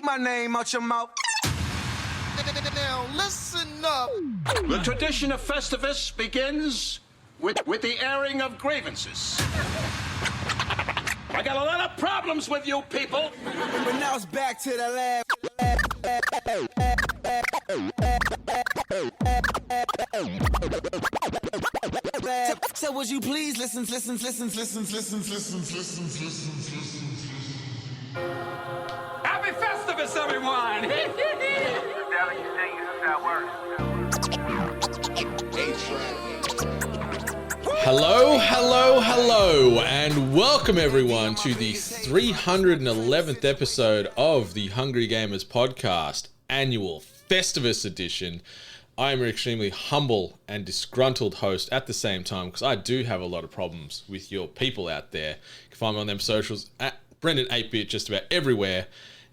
my name out your mouth. Now listen up. The tradition of Festivus begins with the airing of grievances. I got a lot of problems with you people. But now it's back to the lab. So would you please listen. Happy Festivus, everyone! Hello, and welcome everyone to the 311th episode of the Hungry Gamers Podcast, annual Festivus edition. I am an extremely humble and disgruntled host at the same time because I do have a lot of problems with your people out there. You can find me on them socials at Brendan8bit just about everywhere,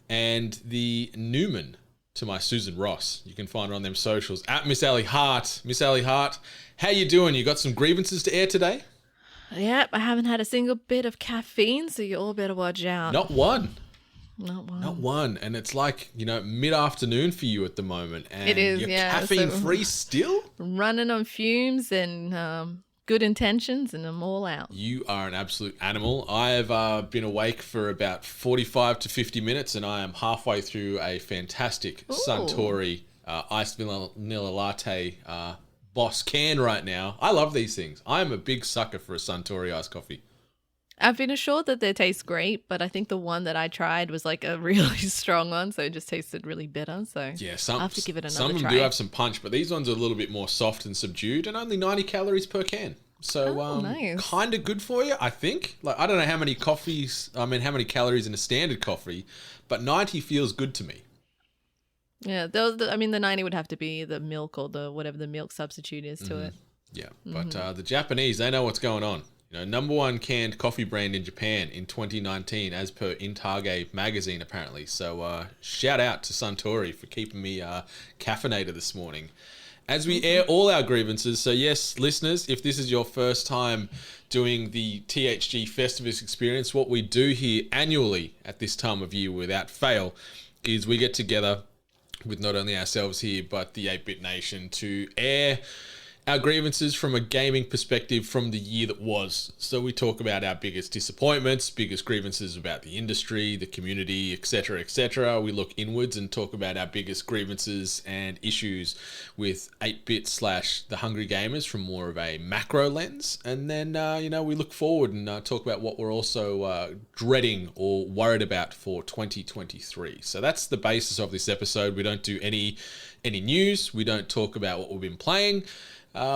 and the Newman to my Susan Ross. You can find her on them socials at Miss Allie Hart. Miss Allie Hart, how you doing? You got some grievances to air today? Yep, I haven't had a single bit of caffeine, so you all better watch out. Not one. Not one. And it's like, mid-afternoon for you at the moment. And it is, you're yeah. caffeine-free still? Running on fumes and good intentions, and I'm all out. You are an absolute animal. I have been awake for about 45 to 50 minutes, and I am halfway through a fantastic Suntory iced vanilla latte Boss can right now. I love these things. I am a big sucker for a Suntory iced coffee. I've been assured that they taste great, but I think the one that I tried was like a really strong one, so it just tasted really bitter. So yeah, I'll have to give it another some of them try. do have some punch, but these ones are a little bit more soft and subdued, and only 90 calories per can. So nice. Kind of good for you, I think. Like, I don't know how many calories in a standard coffee, but 90 feels good to me. Yeah, the 90 would have to be the milk or the whatever the milk substitute is to it. Yeah, but the Japanese, they know what's going on. Number one canned coffee brand in Japan in 2019, as per Intage magazine, apparently. So shout out to Suntory for keeping me caffeinated this morning. As we air all our grievances, so yes, listeners, if this is your first time doing the THG Festivus experience, what we do here annually at this time of year without fail is we get together with not only ourselves here, but the 8-Bit Nation to air our grievances from a gaming perspective from the year that was. So we talk about our biggest disappointments, biggest grievances about the industry, the community, etc., etc. We look inwards and talk about our biggest grievances and issues with 8-Bit / the Hungry Gamers from more of a macro lens. And then, we look forward and talk about what we're also dreading or worried about for 2023. So that's the basis of this episode. We don't do any news. We don't talk about what we've been playing.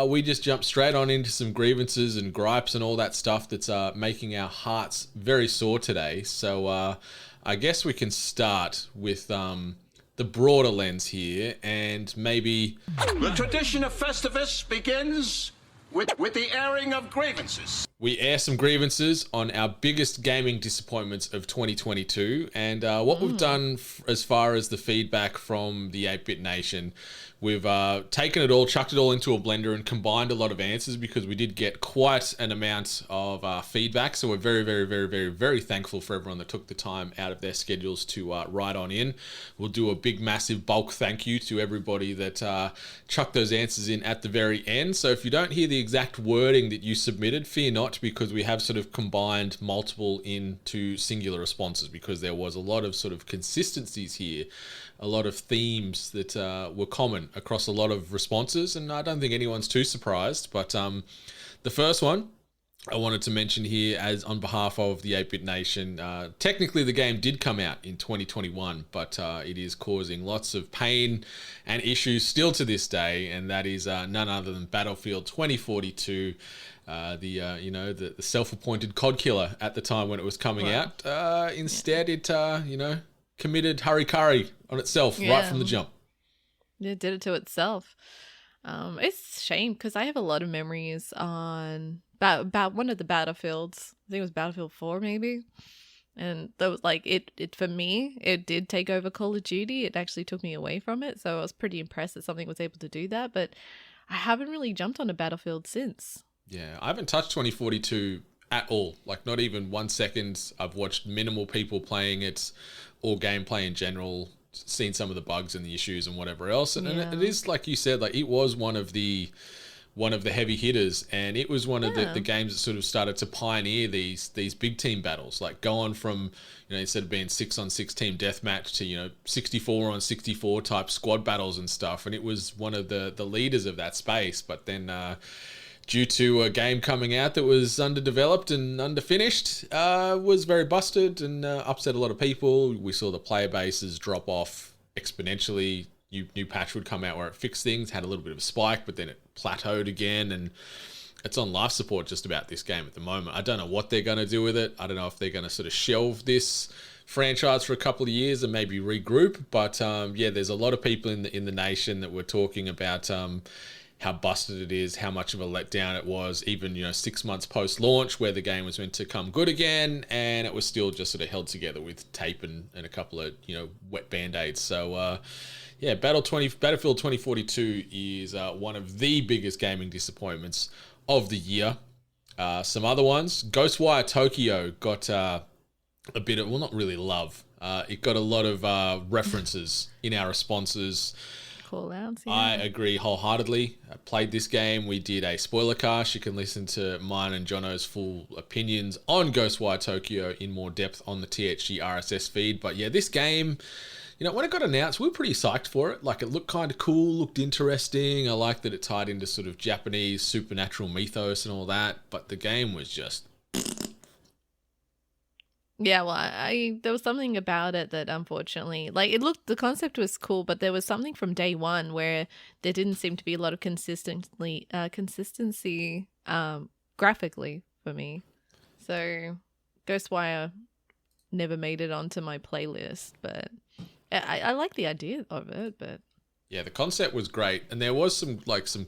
We just jump straight on into some grievances and gripes and all that stuff that's making our hearts very sore today. So I guess we can start with the broader lens here, and maybe... The tradition of Festivus begins with the airing of grievances. We air some grievances on our biggest gaming disappointments of 2022, and what we've done as far as the feedback from the 8-Bit Nation, we've taken it all, chucked it all into a blender and combined a lot of answers because we did get quite an amount of feedback. So we're very, very, very, very, very thankful for everyone that took the time out of their schedules to write on in. We'll do a big, massive bulk thank you to everybody that chucked those answers in at the very end. So if you don't hear the exact wording that you submitted, fear not, because we have sort of combined multiple into singular responses because there was a lot of sort of consistencies here, a lot of themes that were common across a lot of responses, and I don't think anyone's too surprised. But the first one I wanted to mention here, as on behalf of the 8-Bit Nation, technically the game did come out in 2021, but it is causing lots of pain and issues still to this day, and that is none other than Battlefield 2042. The self-appointed COD killer at the time when it was coming out. Instead, it committed harikari on itself right from the jump. It did it to itself. It's a shame because I have a lot of memories on about one of the Battlefields. I think it was Battlefield 4 maybe. And that was like it for me, it did take over Call of Duty. It actually took me away from it. So I was pretty impressed that something was able to do that. But I haven't really jumped on a Battlefield since. Yeah, I haven't touched 2042 at all. Like, not even 1 second. I've watched minimal people playing it or gameplay in general, seen some of the bugs and the issues and whatever else. And it is, like you said, like, it was one of the heavy hitters, and it was one of the games that sort of started to pioneer these big team battles, like going from, instead of being 6-on-6 team deathmatch to 64-on-64 type squad battles and stuff. And it was one of the leaders of that space. But then due to a game coming out that was underdeveloped and underfinished, was very busted and upset a lot of people. We saw the player bases drop off exponentially. New patch would come out where it fixed things, had a little bit of a spike, but then it plateaued again, and it's on life support just about this game at the moment. I don't know what they're going to do with it. I don't know if they're going to sort of shelve this franchise for a couple of years and maybe regroup. But there's a lot of people in the nation that were talking about how busted it is, how much of a letdown it was, even 6 months post-launch where the game was meant to come good again, and it was still just sort of held together with tape and a couple of wet band-aids. So Battlefield 2042 is one of the biggest gaming disappointments of the year. Some other ones, Ghostwire Tokyo got a bit of, well, not really love. It got a lot of references in our responses. Call-outs, yeah. I agree wholeheartedly. I played this game. We did a spoiler cast. You can listen to mine and Jono's full opinions on Ghostwire Tokyo in more depth on the THG RSS feed. But yeah, this game, when it got announced, we were pretty psyched for it. Like, it looked kind of cool, looked interesting. I liked that it tied into sort of Japanese supernatural mythos and all that. But the game was just... Yeah, well, there was something about it that unfortunately, like, the concept was cool, but there was something from day one where there didn't seem to be a lot of consistency graphically for me. So Ghostwire never made it onto my playlist, but I like the idea of it, but... Yeah, the concept was great, and there was some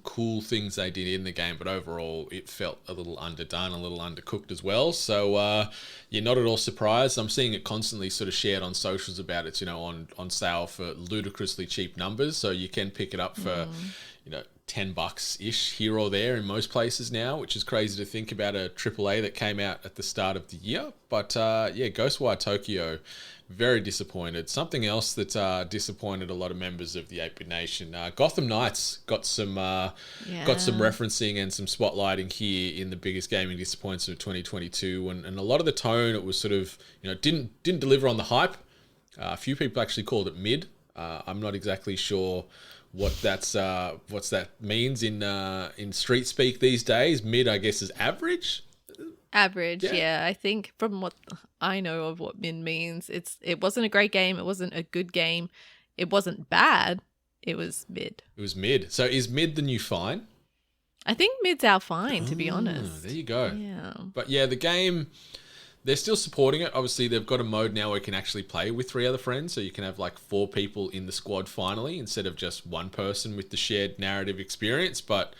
cool things they did in the game, but overall it felt a little underdone, a little undercooked as well. So you're not at all surprised. I'm seeing it constantly sort of shared on socials about it's on sale for ludicrously cheap numbers, so you can pick it up for $10-ish here or there in most places now, which is crazy to think about a AAA that came out at the start of the year. But Ghostwire Tokyo, very disappointed. Something else that disappointed a lot of members of the ATEBIT Nation. Gotham Knights got some referencing and some spotlighting here in the biggest gaming disappointments of 2022, and a lot of the tone, it was sort of didn't deliver on the hype. A few people actually called it mid. I'm not exactly sure what that means in street speak these days. Mid, I guess, is average. Average, yeah. I think from what I know of what mid means, it wasn't a great game. It wasn't a good game. It wasn't bad. It was mid. It was mid. So is mid the new fine? I think mid's our fine, to be honest. There you go. Yeah. But yeah, the game, they're still supporting it. Obviously, they've got a mode now where you can actually play with 3 other friends. So you can have like 4 people in the squad finally, instead of just one person with the shared narrative experience. But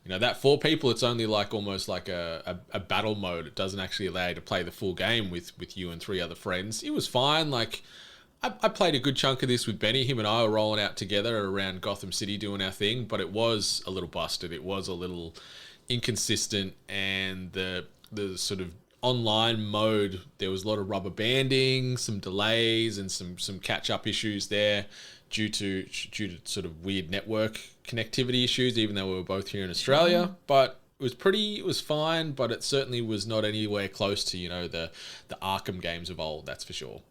that 4 people, it's only like almost like a battle mode. It doesn't actually allow you to play the full game with you and 3 other friends. It was fine. Like, I played a good chunk of this with Benny. Him and I were rolling out together around Gotham City doing our thing, but it was a little busted. It was a little inconsistent, and the sort of online mode, there was a lot of rubber banding, some delays, and some catch-up issues there due to sort of weird network connectivity issues, even though we were both here in Australia. But it was fine, but it certainly was not anywhere close to, the Arkham games of old, that's for sure.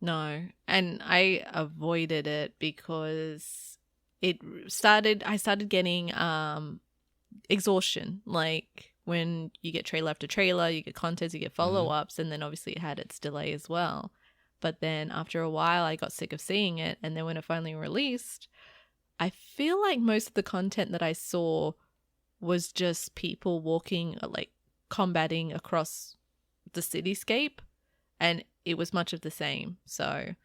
No, and I avoided it because I started getting exhaustion. Like, when you get trailer after trailer, you get contents, you get follow-ups, and then obviously it had its delay as well. But then after a while, I got sick of seeing it. And then when it finally released, I feel like most of the content that I saw was just people walking, like combating across the cityscape. And it was much of the same. So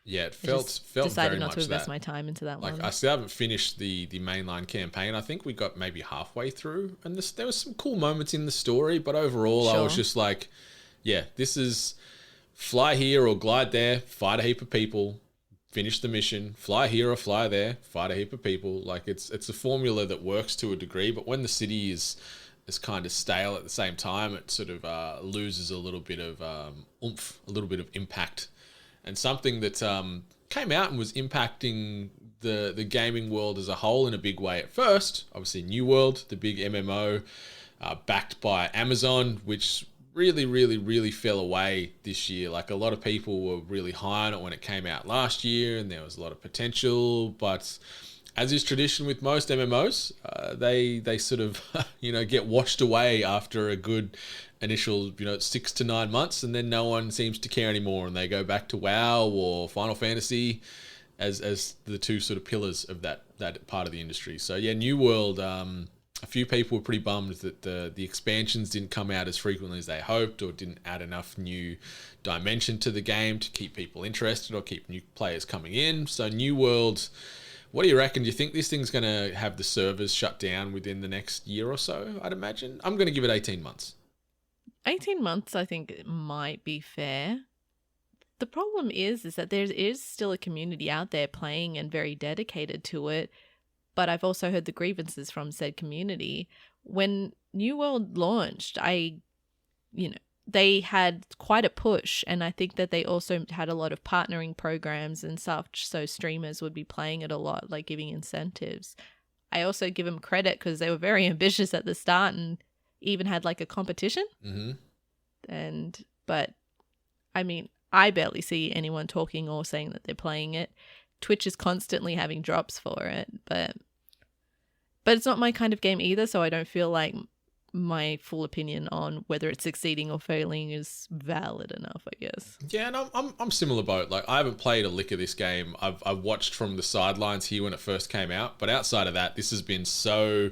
yeah, it felt decided very not much to invest that. my time into that one. I still haven't finished the mainline campaign. I think we got maybe halfway through. And there was some cool moments in the story. But overall, I was just like, yeah, this is... fly here or glide there, fight a heap of people, finish the mission, fly here or fly there, fight a heap of people. Like, it's a formula that works to a degree, but when the city is is kind of stale at the same time. It sort of loses a little bit of oomph, a little bit of impact. And something that came out and was impacting the gaming world as a whole in a big way at first, obviously New World, the big MMO, backed by Amazon, which really fell away this year. Like, a lot of people were really high on it when it came out last year, and there was a lot of potential, but as is tradition with most MMOs, they sort of get washed away after a good initial 6 to 9 months, and then no one seems to care anymore, and they go back to WoW or Final Fantasy as the two sort of pillars of that part of the industry. So yeah, New World, a few people were pretty bummed that the expansions didn't come out as frequently as they hoped, or didn't add enough new dimension to the game to keep people interested or keep new players coming in. So New World, what do you reckon? Do you think this thing's going to have the servers shut down within the next year or so? I'd imagine. I'm going to give it 18 months. 18 months, I think, it might be fair. The problem is that there is still a community out there playing and very dedicated to it. But I've also heard the grievances from said community. When New World launched, they had quite a push, and I think that they also had a lot of partnering programs and such, so streamers would be playing it a lot, like giving incentives. I also give them credit because they were very ambitious at the start and even had like a competition. Mm-hmm. But I mean, I barely see anyone talking or saying that they're playing it. Twitch is constantly having drops for it, but it's not my kind of game either, so I don't feel like my full opinion on whether it's succeeding or failing is valid enough, I guess. Yeah, and I'm similar boat. Like, I haven't played a lick of this game. I've watched from the sidelines here when it first came out, but outside of that, this has been so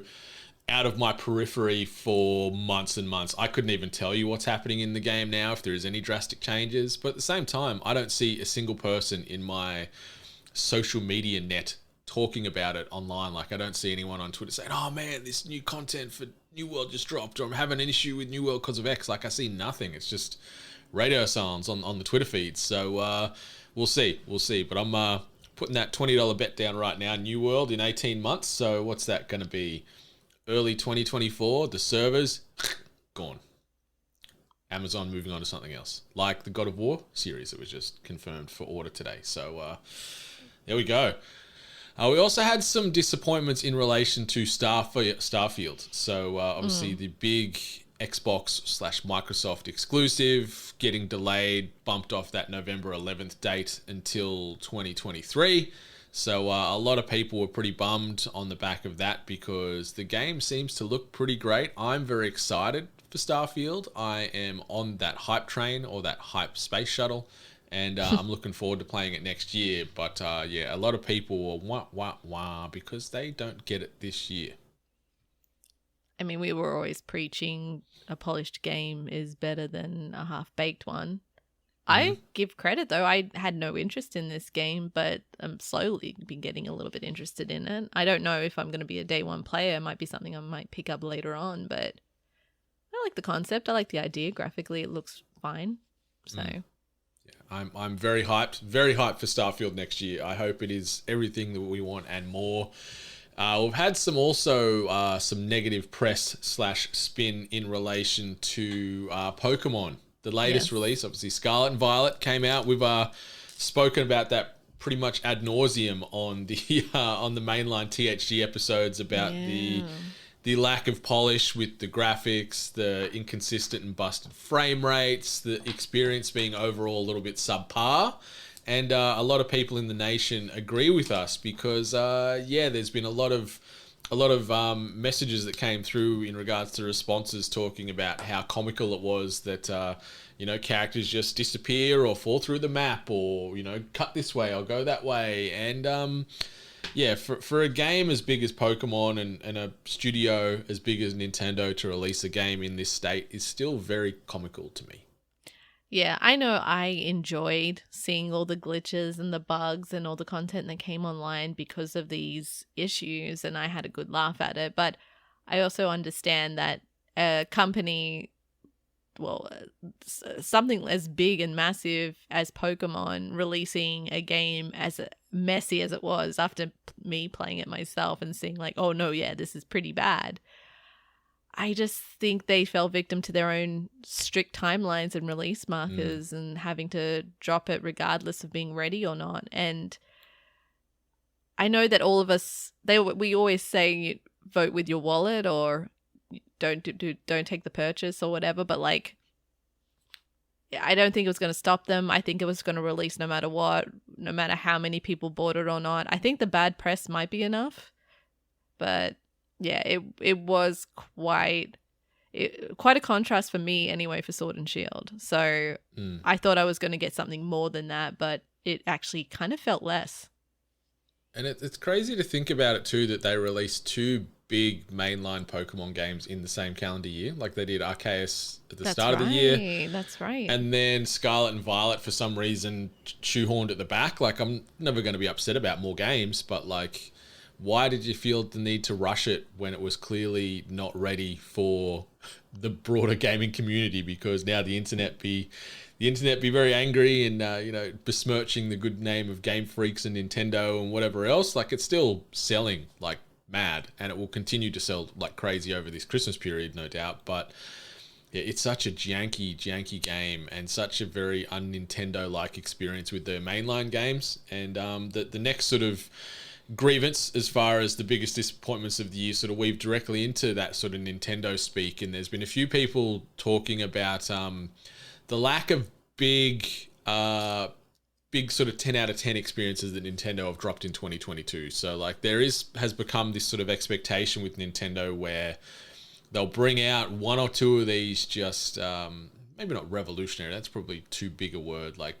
out of my periphery for months and months. I couldn't even tell you what's happening in the game now, if there is any drastic changes. But at the same time, I don't see a single person in my social media net talking about it online. Like, I don't see anyone on Twitter saying, oh man, this new content for New World just dropped, or I'm having an issue with New World because of X. Like, I see nothing. It's just radio silence on the Twitter feeds. So we'll see. But I'm putting that $20 bet down right now. New World in 18 months. So what's that going to be? Early 2024. The servers gone. Amazon moving on to something else, like the God of War series that was just confirmed for order today. So there we go. We also had some disappointments in relation to Starfield. So obviously the big Xbox/Microsoft exclusive getting delayed, bumped off that November 11th date until 2023. So a lot of people were pretty bummed on the back of that, because the game seems to look pretty great. I'm very excited for Starfield. I am on that hype train, or that hype space shuttle. And I'm looking forward to playing it next year. But yeah, a lot of people were wah because they don't get it this year. I mean, we were always preaching a polished game is better than a half-baked one. I give credit, though. I had no interest in this game, but I'm slowly been getting a little bit interested in it. I don't know if I'm going to be a day one player. It might be something I might pick up later on, but I like the concept. I like the idea. Graphically, it looks fine. So... I'm very hyped for Starfield next year. I hope it is everything that we want and more. We've had some negative press / spin in relation to Pokemon. The latest release, obviously Scarlet and Violet, came out. We've spoken about that pretty much ad nauseum on the mainline THG episodes about the lack of polish with the graphics, the inconsistent and busted frame rates, the experience being overall a little bit subpar. And a lot of people in the nation agree with us, because there's been a lot of messages that came through in regards to responses talking about how comical it was that characters just disappear or fall through the map, or cut this way or go that way. And for a game as big as Pokemon and a studio as big as Nintendo to release a game in this state is still very comical to me. Yeah, I know I enjoyed seeing all the glitches and the bugs and all the content that came online because of these issues, and I had a good laugh at it. But I also understand that a company, something as big and massive as Pokemon releasing a game as messy as it was, after me playing it myself and seeing like, oh no, yeah, this is pretty bad. I just think they fell victim to their own strict timelines and release markers and having to drop it regardless of being ready or not. And I know that all of us, we always say vote with your wallet or don't take the purchase or whatever, but like, I don't think it was going to stop them. I think it was going to release no matter what, no matter how many people bought it or not. I think the bad press might be enough, but yeah, it was quite a contrast for me anyway for Sword and Shield. So I thought I was going to get something more than that, but it actually kind of felt less. And it's crazy to think about it too, that they released 2 big mainline Pokemon games in the same calendar year. Like they did Arceus at the start of the year. That's right. And then Scarlet and Violet for some reason shoehorned at the back. Like I'm never going to be upset about more games, but like, why did you feel the need to rush it when it was clearly not ready for the broader gaming community? Because now the internet be very angry and besmirching the good name of Game Freaks and Nintendo and whatever else. Like it's still selling like mad, and it will continue to sell like crazy over this Christmas period, no doubt. But yeah, it's such a janky game and such a very un-Nintendo-like experience with the mainline games. And the next sort of grievance, as far as the biggest disappointments of the year, sort of weave directly into that sort of Nintendo speak. And there's been a few people talking about the lack of big sort of 10 out of 10 experiences that Nintendo have dropped in 2022. So like has become this sort of expectation with Nintendo where they'll bring out 1 or 2 of these just maybe not revolutionary, that's probably too big a word, like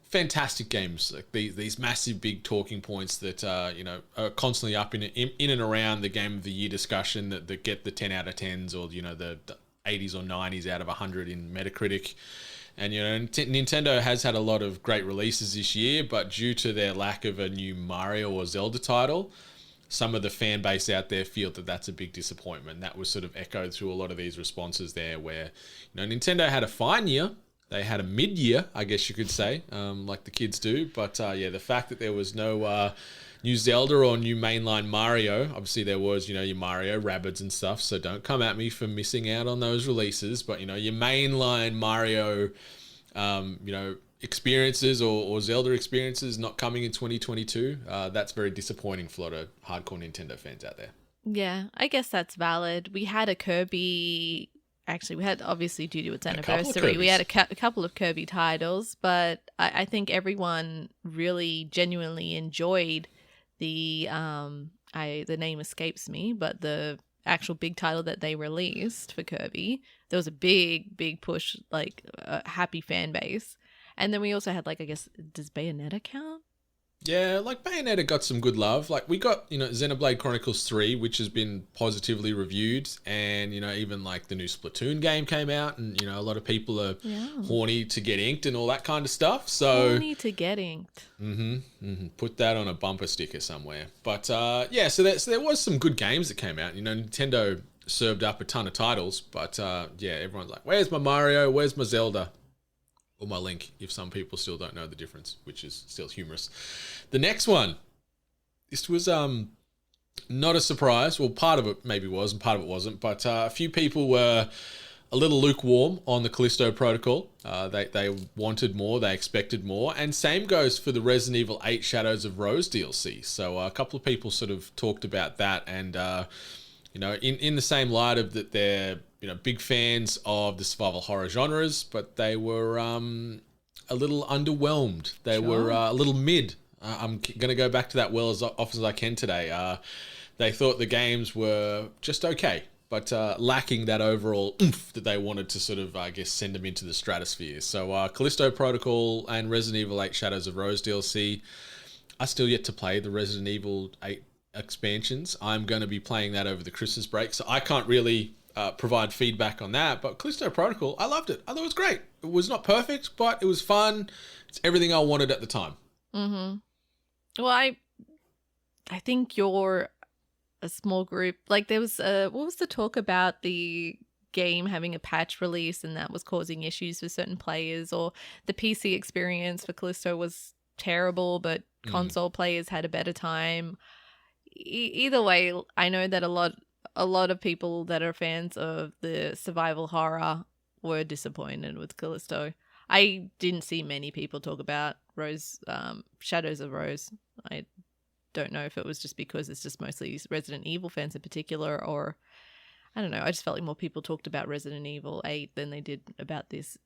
fantastic games, like these massive big talking points that are constantly up in and around the game of the year discussion that get the 10 out of 10s or the 80s or 90s out of 100 in Metacritic. And Nintendo has had a lot of great releases this year, but due to their lack of a new Mario or Zelda title, some of the fan base out there feel that that's a big disappointment. That was sort of echoed through a lot of these responses there, where Nintendo had a fine year. They had a mid-year, I guess you could say, like the kids do. But the fact that there was no new Zelda or new mainline Mario, obviously there was, your Mario Rabbids and stuff, so don't come at me for missing out on those releases. But, your mainline Mario, experiences or Zelda experiences not coming in 2022, that's very disappointing for a lot of hardcore Nintendo fans out there. Yeah, I guess that's valid. We had a Kirby... Actually, we had, obviously, due to its anniversary, we had a couple of Kirby titles, but I think everyone really genuinely enjoyed the name escapes me, but the actual big title that they released for Kirby. There was a big push, like a happy fan base. And then we also had, like, I guess, does Bayonetta count? Yeah, like Bayonetta got some good love. Like we got, Xenoblade Chronicles 3, which has been positively reviewed, and even like the new Splatoon game came out, and a lot of people are horny to get inked and all that kind of stuff. So horny to get inked. Put that on a bumper sticker somewhere. But so there was some good games that came out. Nintendo served up a ton of titles, but everyone's like, "Where's my Mario? Where's my Zelda?" Or my Link, if some people still don't know the difference, which is still humorous. The next one, this was not a surprise. Well, part of it maybe was and part of it wasn't, but a few people were a little lukewarm on the Callisto Protocol. They wanted more, they expected more, and same goes for the Resident Evil 8 Shadows of Rose DLC. So a couple of people sort of talked about that, and in the same light of that they're big fans of the survival horror genres, but they were a little underwhelmed. They were a little mid. I'm going to go back to that well as often as I can today. They thought the games were just okay, but lacking that overall oomph that they wanted to sort of, I guess, send them into the stratosphere. So Callisto Protocol and Resident Evil 8 Shadows of Rose DLC. I still yet to play the Resident Evil 8 expansions. I'm going to be playing that over the Christmas break, so I can't really provide feedback on that. But Callisto Protocol, I loved it. I thought it was great. It was not perfect, but it was fun. It's everything I wanted at the time. Well, I think you're a small group. Like there was what was the talk about the game having a patch release and that was causing issues for certain players, or the PC experience for Callisto was terrible, but console players had a better time. Either way, I know that a lot a lot of people that are fans of the survival horror were disappointed with Callisto. I didn't see many people talk about Rose, Shadows of Rose. I don't know if it was just because it's just mostly Resident Evil fans in particular, or I don't know. I just felt like more people talked about Resident Evil 8 than they did about this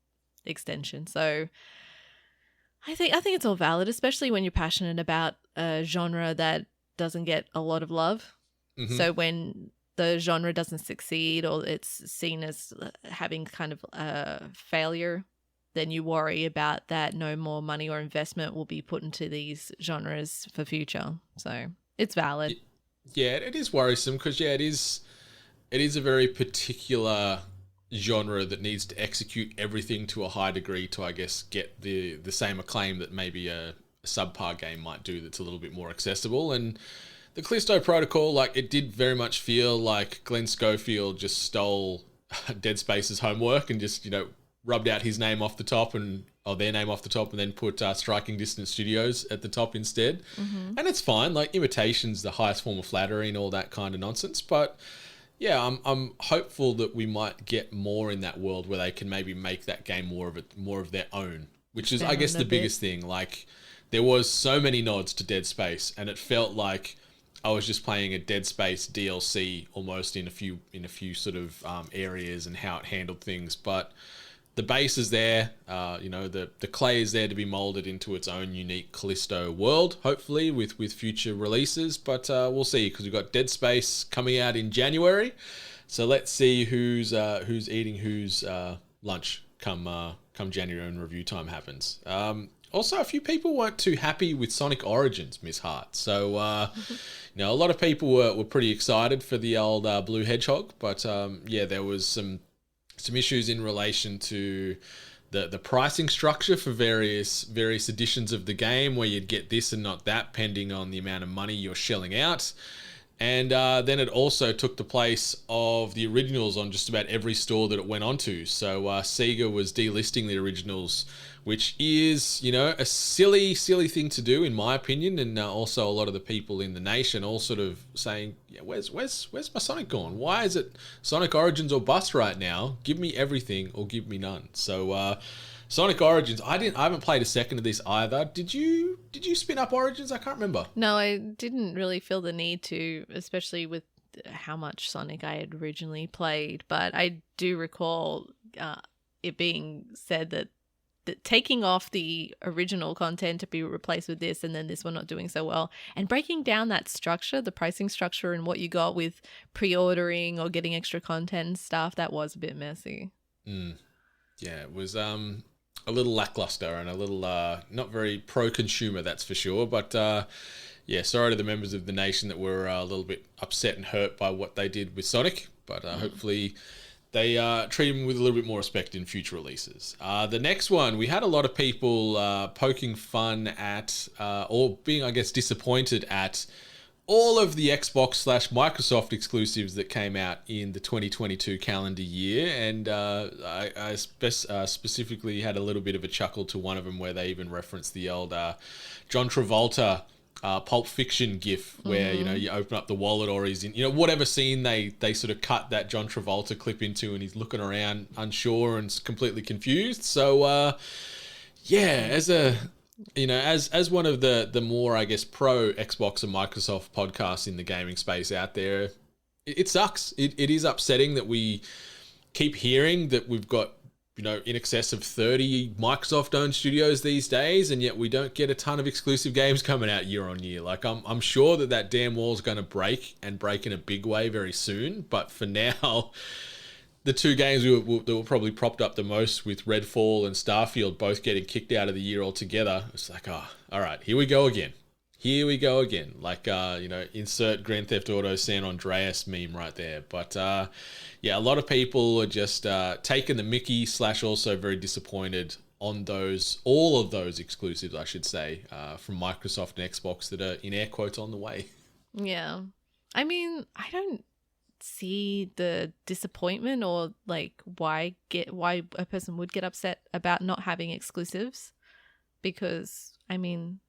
extension. So I think it's all valid, especially when you're passionate about a genre that doesn't get a lot of love. Mm-hmm. So when the genre doesn't succeed or it's seen as having kind of a failure, then you worry about that no more money or investment will be put into these genres for future. So it's valid. Yeah, it is worrisome because, it is a very particular genre that needs to execute everything to a high degree to, I guess, get the same acclaim that maybe a subpar game might do that's a little bit more accessible. And the Callisto Protocol, like, it did very much feel like Glenn Schofield just stole Dead Space's homework and just, rubbed out his name off the top their name off the top and then put Striking Distance Studios at the top instead. Mm-hmm. And it's fine. Like, imitation's the highest form of flattery and all that kind of nonsense. But yeah, I'm hopeful that we might get more in that world where they can maybe make that game more of their own, which is, I guess, the biggest thing. Like, there was so many nods to Dead Space, and it felt like I was just playing a Dead Space DLC almost in a few sort of areas and how it handled things. But the base is there, the clay is there to be molded into its own unique Callisto world, hopefully with future releases. But we'll see, because we've got Dead Space coming out in January. So let's see who's eating whose lunch come January when review time happens. Also, a few people weren't too happy with Sonic Origins, Miss Hart. So, a lot of people were pretty excited for the old Blue Hedgehog, but there was some issues in relation to the pricing structure for various editions of the game, where you'd get this and not that, pending on the amount of money you're shelling out. And then it also took the place of the originals on just about every store that it went onto. So Sega was delisting the originals, which is, a silly thing to do, in my opinion. And also a lot of the people in the nation all sort of saying, yeah, where's my Sonic gone? Why is it Sonic Origins or bust right now? Give me everything or give me none. So Sonic Origins, I haven't played a second of this either. Did you spin up Origins? I can't remember. No, I didn't really feel the need to, especially with how much Sonic I had originally played. But I do recall it being said that taking off the original content to be replaced with this, and then this one not doing so well, and breaking down that structure, the pricing structure, and what you got with pre-ordering or getting extra content and stuff, that was a bit messy. Yeah, it was a little lackluster and a little not very pro-consumer, that's for sure. But sorry to the members of the nation that were a little bit upset and hurt by what they did with Sonic. But hopefully they treat him with a little bit more respect in future releases. The next one, we had a lot of people poking fun at or being, I guess, disappointed at all of the Xbox/Microsoft exclusives that came out in the 2022 calendar year. And I specifically had a little bit of a chuckle to one of them where they even referenced the old John Travolta Pulp Fiction gif where, you open up the wallet, or he's in, whatever scene they sort of cut that John Travolta clip into, and he's looking around unsure and completely confused. So, as one of the more, I guess, pro Xbox and Microsoft podcasts in the gaming space out there, it sucks. It is upsetting that we keep hearing that we've got, in excess of 30 Microsoft-owned studios these days, and yet we don't get a ton of exclusive games coming out year on year. Like, I'm sure that damn wall's going to break in a big way very soon, but for now, the two games that were probably propped up the most, with Redfall and Starfield both getting kicked out of the year altogether, it's like, all right, here we go again. Like, insert Grand Theft Auto San Andreas meme right there. But, a lot of people are just taking the mickey / also very disappointed on all of those exclusives, I should say, from Microsoft and Xbox that are in air quotes on the way. Yeah. I mean, I don't see the disappointment or like why a person would get upset about not having exclusives, because I mean,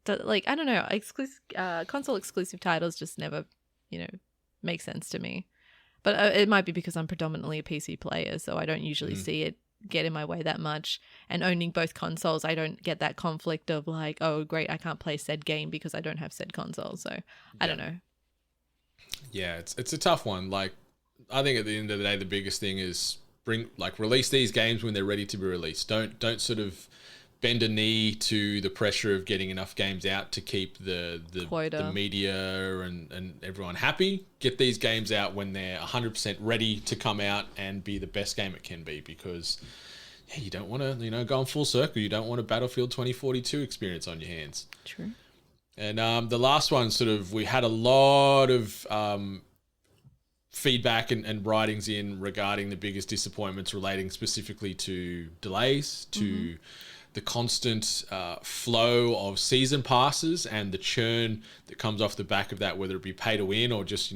I don't know, console exclusive titles just never make sense to me. But it might be because I'm predominantly a PC player, so I don't usually see it get in my way that much. And owning both consoles, I don't get that conflict of like, oh, great, I can't play said game because I don't have said console. So I don't know. Yeah, it's a tough one. Like, I think at the end of the day, the biggest thing is release these games when they're ready to be released. Don't sort of bend a knee to the pressure of getting enough games out to keep the media and everyone happy. Get these games out when they're 100% ready to come out and be the best game it can be, because you don't want to, go in full circle. You don't want a Battlefield 2042 experience on your hands. True. And the last one, we had a lot of feedback and writings in regarding the biggest disappointments relating specifically to delays, to the constant flow of season passes and the churn that comes off the back of that, whether it be pay to win or just,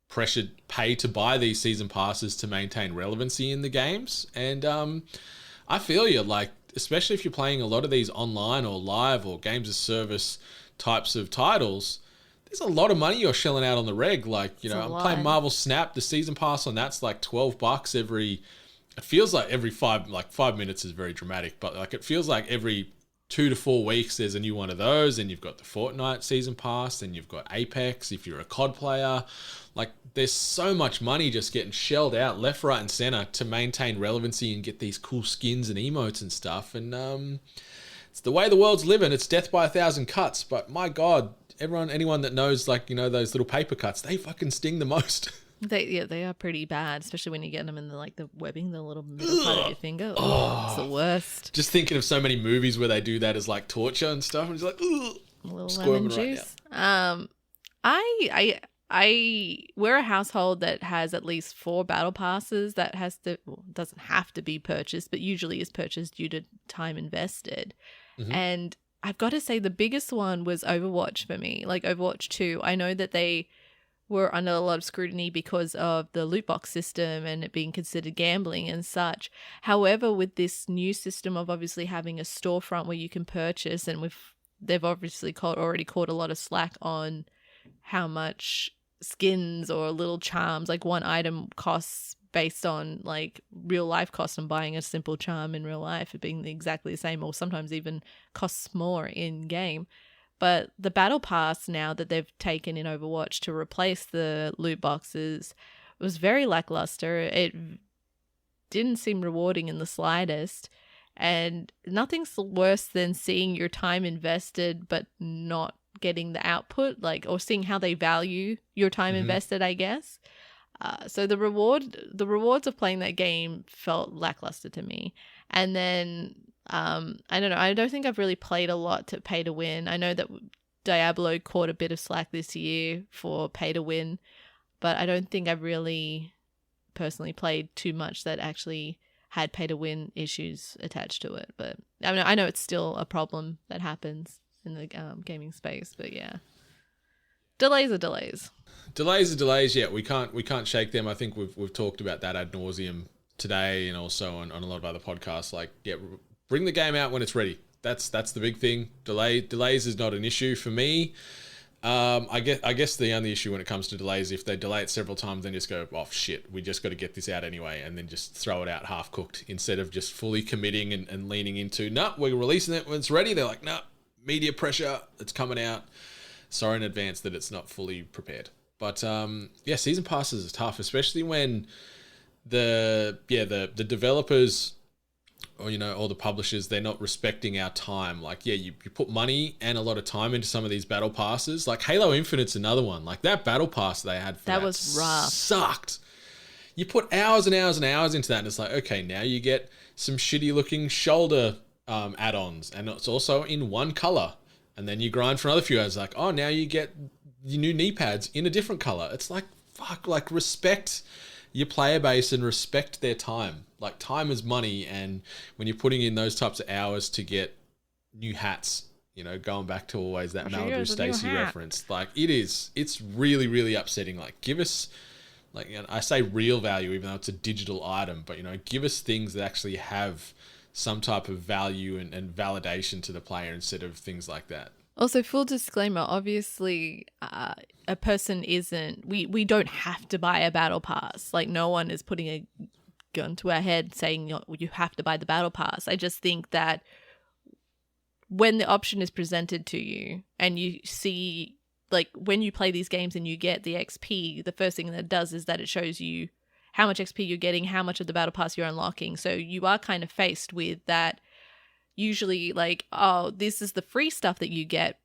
pressured pay to buy these season passes to maintain relevancy in the games. And I feel you, like, especially if you're playing a lot of these online or live or games of service types of titles, there's a lot of money you're shelling out on the reg. Like, I'm playing Marvel Snap. The season pass on that's like $12 every. It feels like every 5 minutes is very dramatic, but like it feels like every 2 to 4 weeks there's a new one of those. And you've got the Fortnite season pass, and you've got Apex if you're a COD player. Like, there's so much money just getting shelled out left, right, and center to maintain relevancy and get these cool skins and emotes and stuff. And it's the way the world's living. It's death by 1,000 cuts. But my God, anyone that knows, like, those little paper cuts, they fucking sting the most. They are pretty bad, especially when you get them in the webbing, the little middle part of your finger. Oh, it's the worst. Just thinking of so many movies where they do that as like torture and stuff, and it's like, ugh, a little lemon juice. We're a household that has at least 4 battle passes that doesn't have to be purchased, but usually is purchased due to time invested. And I've got to say the biggest one was Overwatch for me, like Overwatch 2. I know that they were under a lot of scrutiny because of the loot box system and it being considered gambling and such. However, with this new system of obviously having a storefront where you can purchase, and they've obviously already caught a lot of slack on how much skins or little charms, like one item costs based on like real life costs, and buying a simple charm in real life it being exactly the same, or sometimes even costs more in game. But the battle pass now that they've taken in Overwatch to replace the loot boxes was very lackluster. It didn't seem rewarding in the slightest. And nothing's worse than seeing your time invested but not getting the output, or seeing how they value your time invested, I guess. So the rewards of playing that game felt lackluster to me. And then I don't know. I don't think I've really played a lot to pay to win. I know that Diablo caught a bit of slack this year for pay to win, but I don't think I've really personally played too much that actually had pay to win issues attached to it. But I know it's still a problem that happens in the gaming space. But yeah, delays are delays. Delays are delays. Yeah, we can't shake them. I think we've talked about that ad nauseum today, and also on a lot of other podcasts. Like, yeah. Bring the game out when it's ready. That's the big thing. Delays is not an issue for me. I guess the only issue when it comes to delays, if they delay it several times, then just go, oh shit, we just got to get this out anyway, and then just throw it out half cooked instead of just fully committing and leaning into, no, we're releasing it when it's ready. They're like, no, media pressure, it's coming out. Sorry in advance that it's not fully prepared. But yeah, season passes is tough, especially when the developers, or or the publishers, they're not respecting our time. Like, yeah, you put money and a lot of time into some of these battle passes. Like Halo Infinite's another one. Like that battle pass they had for that was rough. Sucked. You put hours and hours and hours into that, and it's like, okay, now you get some shitty looking shoulder add-ons, and it's also in one color. And then you grind for another few hours, like, oh, now you get your new knee pads in a different color. It's like, fuck, like respect your player base and respect their time. Like, time is money, and when you're putting in those types of hours to get new hats, going back to always that Malibu Stacy reference, like it's really, really upsetting. Like, give us, like, I say real value, even though it's a digital item, but give us things that actually have some type of value and validation to the player instead of things like that. Also, full disclaimer, obviously, a person isn't, we don't have to buy a battle pass. Like, no one is putting a gun to our head saying you have to buy the battle pass. I just think that when the option is presented to you and you see, like, when you play these games and you get the XP, the first thing that it does is that it shows you how much XP you're getting, how much of the battle pass you're unlocking. So you are kind of faced with that, usually, like, oh, this is the free stuff that you get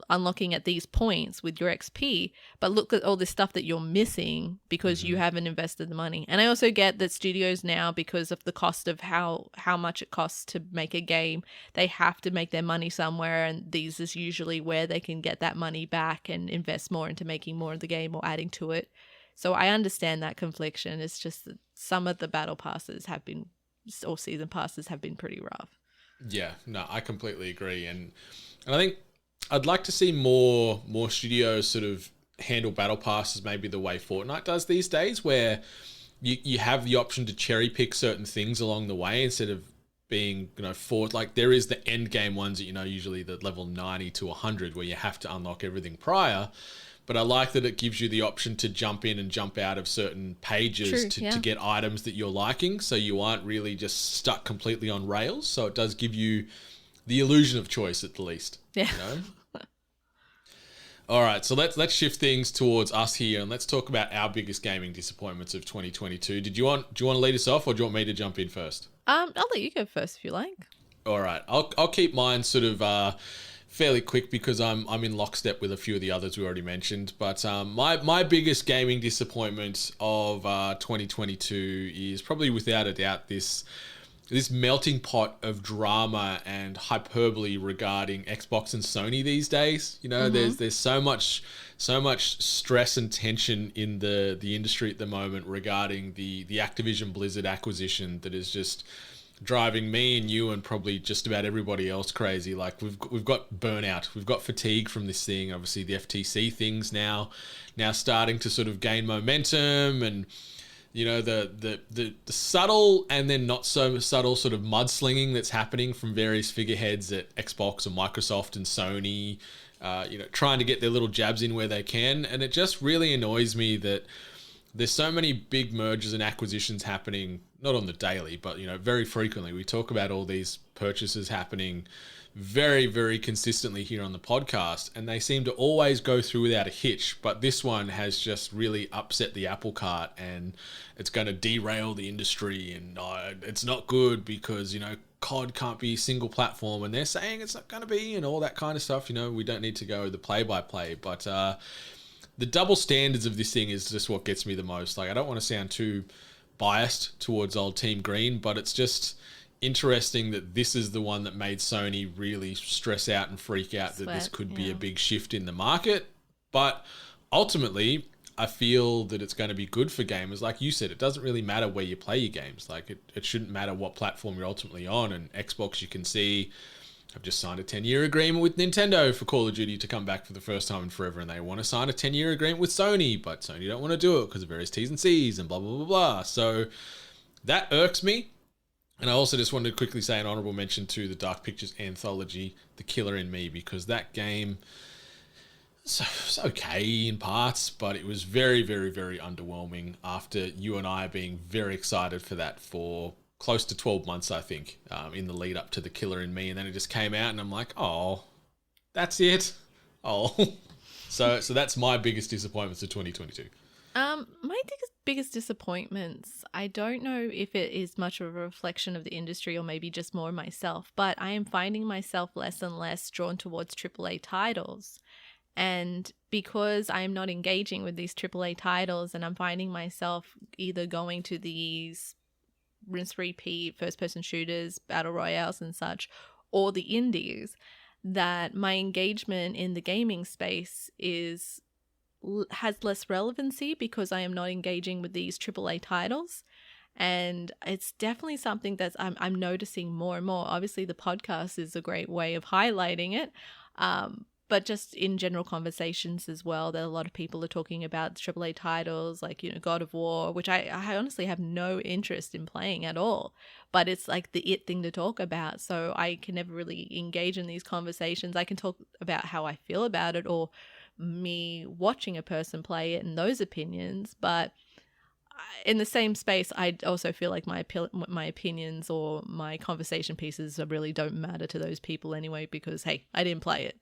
unlocking at these points with your XP, but look at all this stuff that you're missing because you haven't invested the money. And I also get that studios now, because of the cost of how much it costs to make a game, they have to make their money somewhere, and these is usually where they can get that money back and invest more into making more of the game or adding to it. So I understand that confliction. It's just that some of the battle passes have been, or season passes have been pretty rough. Yeah, no, I completely agree. And I think I'd like to see more studios sort of handle battle passes maybe the way Fortnite does these days, where you have the option to cherry pick certain things along the way instead of being, like there is the end game ones that, usually the level 90 to 100 where you have to unlock everything prior. But I like that it gives you the option to jump in and jump out of certain pages to get items that you're liking, so you aren't really just stuck completely on rails. So it does give you the illusion of choice at the least. Yeah. All right, so let's shift things towards us here and let's talk about our biggest gaming disappointments of 2022. Do you want to lead us off, or do you want me to jump in first? I'll let you go first if you like. All right, I'll keep mine sort of fairly quick because I'm in lockstep with a few of the others we already mentioned. But my biggest gaming disappointment of 2022 is probably without a doubt this melting pot of drama and hyperbole regarding Xbox and Sony these days. There's so much stress and tension in the industry at the moment regarding the Activision Blizzard acquisition that is just driving me and you and probably just about everybody else crazy. Like we've got burnout, we've got fatigue from this thing. Obviously the FTC things now starting to sort of gain momentum, and the subtle and then not so subtle sort of mudslinging that's happening from various figureheads at Xbox and Microsoft and Sony, trying to get their little jabs in where they can. And it just really annoys me that there's so many big mergers and acquisitions happening, not on the daily, but, very frequently. We talk about all these purchases happening very, very consistently here on the podcast, and they seem to always go through without a hitch. But this one has just really upset the apple cart, and it's going to derail the industry, and it's not good because, COD can't be single platform, and they're saying it's not going to be, and all that kind of stuff. We don't need to go the play-by-play, but the double standards of this thing is just what gets me the most. Like, I don't want to sound too biased towards old Team Green, but it's just interesting that this is the one that made Sony really stress out and freak out that this could be a big shift in the market. But ultimately, I feel that it's going to be good for gamers. Like you said, it doesn't really matter where you play your games. Like it shouldn't matter what platform you're ultimately on. And Xbox, you can see, I've just signed a 10-year agreement with Nintendo for Call of Duty to come back for the first time in forever, and they want to sign a 10-year agreement with Sony, but Sony don't want to do it because of various T's and C's and blah, blah, blah, blah. So that irks me. And I also just wanted to quickly say an honorable mention to the Dark Pictures anthology, The Killer in Me, because that game was okay in parts, but it was very, very, very underwhelming after you and I being very excited for that for close to 12 months, I think, in the lead up to The Killer in Me. And then it just came out and I'm like, oh, that's it. Oh, so that's my biggest disappointments of 2022. My biggest disappointments, I don't know if it is much of a reflection of the industry or maybe just more myself, but I am finding myself less and less drawn towards AAA titles. And because I am not engaging with these AAA titles, and I'm finding myself either going to these rinse repeat first-person shooters, battle royales and such, or the indies, that my engagement in the gaming space has less relevancy because I am not engaging with these AAA titles. And it's definitely something that I'm noticing more and more. Obviously, the podcast is a great way of highlighting it. but just in general conversations as well, that a lot of people are talking about AAA titles like, God of War, which I honestly have no interest in playing at all, but it's like the it thing to talk about. So I can never really engage in these conversations. I can talk about how I feel about it or me watching a person play it and those opinions, but in the same space, I also feel like my opinions or my conversation pieces really don't matter to those people anyway, because hey, I didn't play it.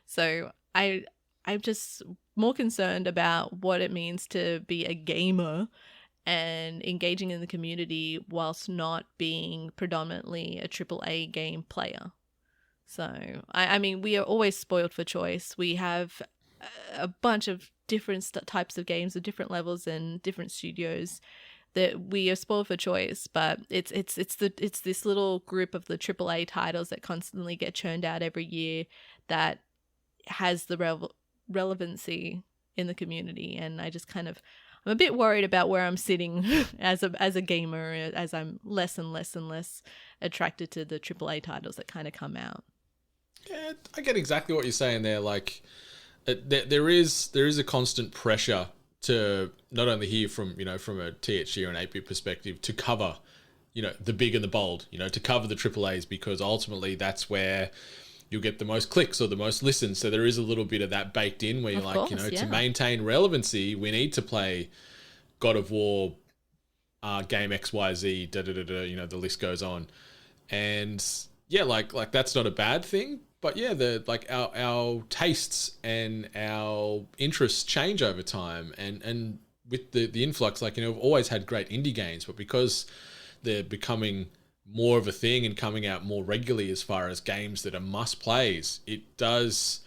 So I'm just more concerned about what it means to be a gamer and engaging in the community whilst not being predominantly a AAA game player. So I mean, we are always spoiled for choice. We have a bunch of different types of games of different levels and different studios that we are spoiled for choice, but it's this little group of the AAA titles that constantly get churned out every year that has the relevancy in the community. And I just I'm a bit worried about where I'm sitting as a gamer, as I'm less and less and less attracted to the AAA titles that kind of come out. Yeah, I get exactly what you're saying there. Like, there is a constant pressure to not only hear from from a THG or an 8-bit perspective to cover the big and the bold, to cover the AAAs, because ultimately that's where you'll get the most clicks or the most listens. So there is a little bit of that baked in where you're like, to maintain relevancy, we need to play God of War, game XYZ, the list goes on. And yeah, like that's not a bad thing. But yeah, our tastes and our interests change over time, and with the influx, we've always had great indie games, but because they're becoming more of a thing and coming out more regularly as far as games that are must plays, it does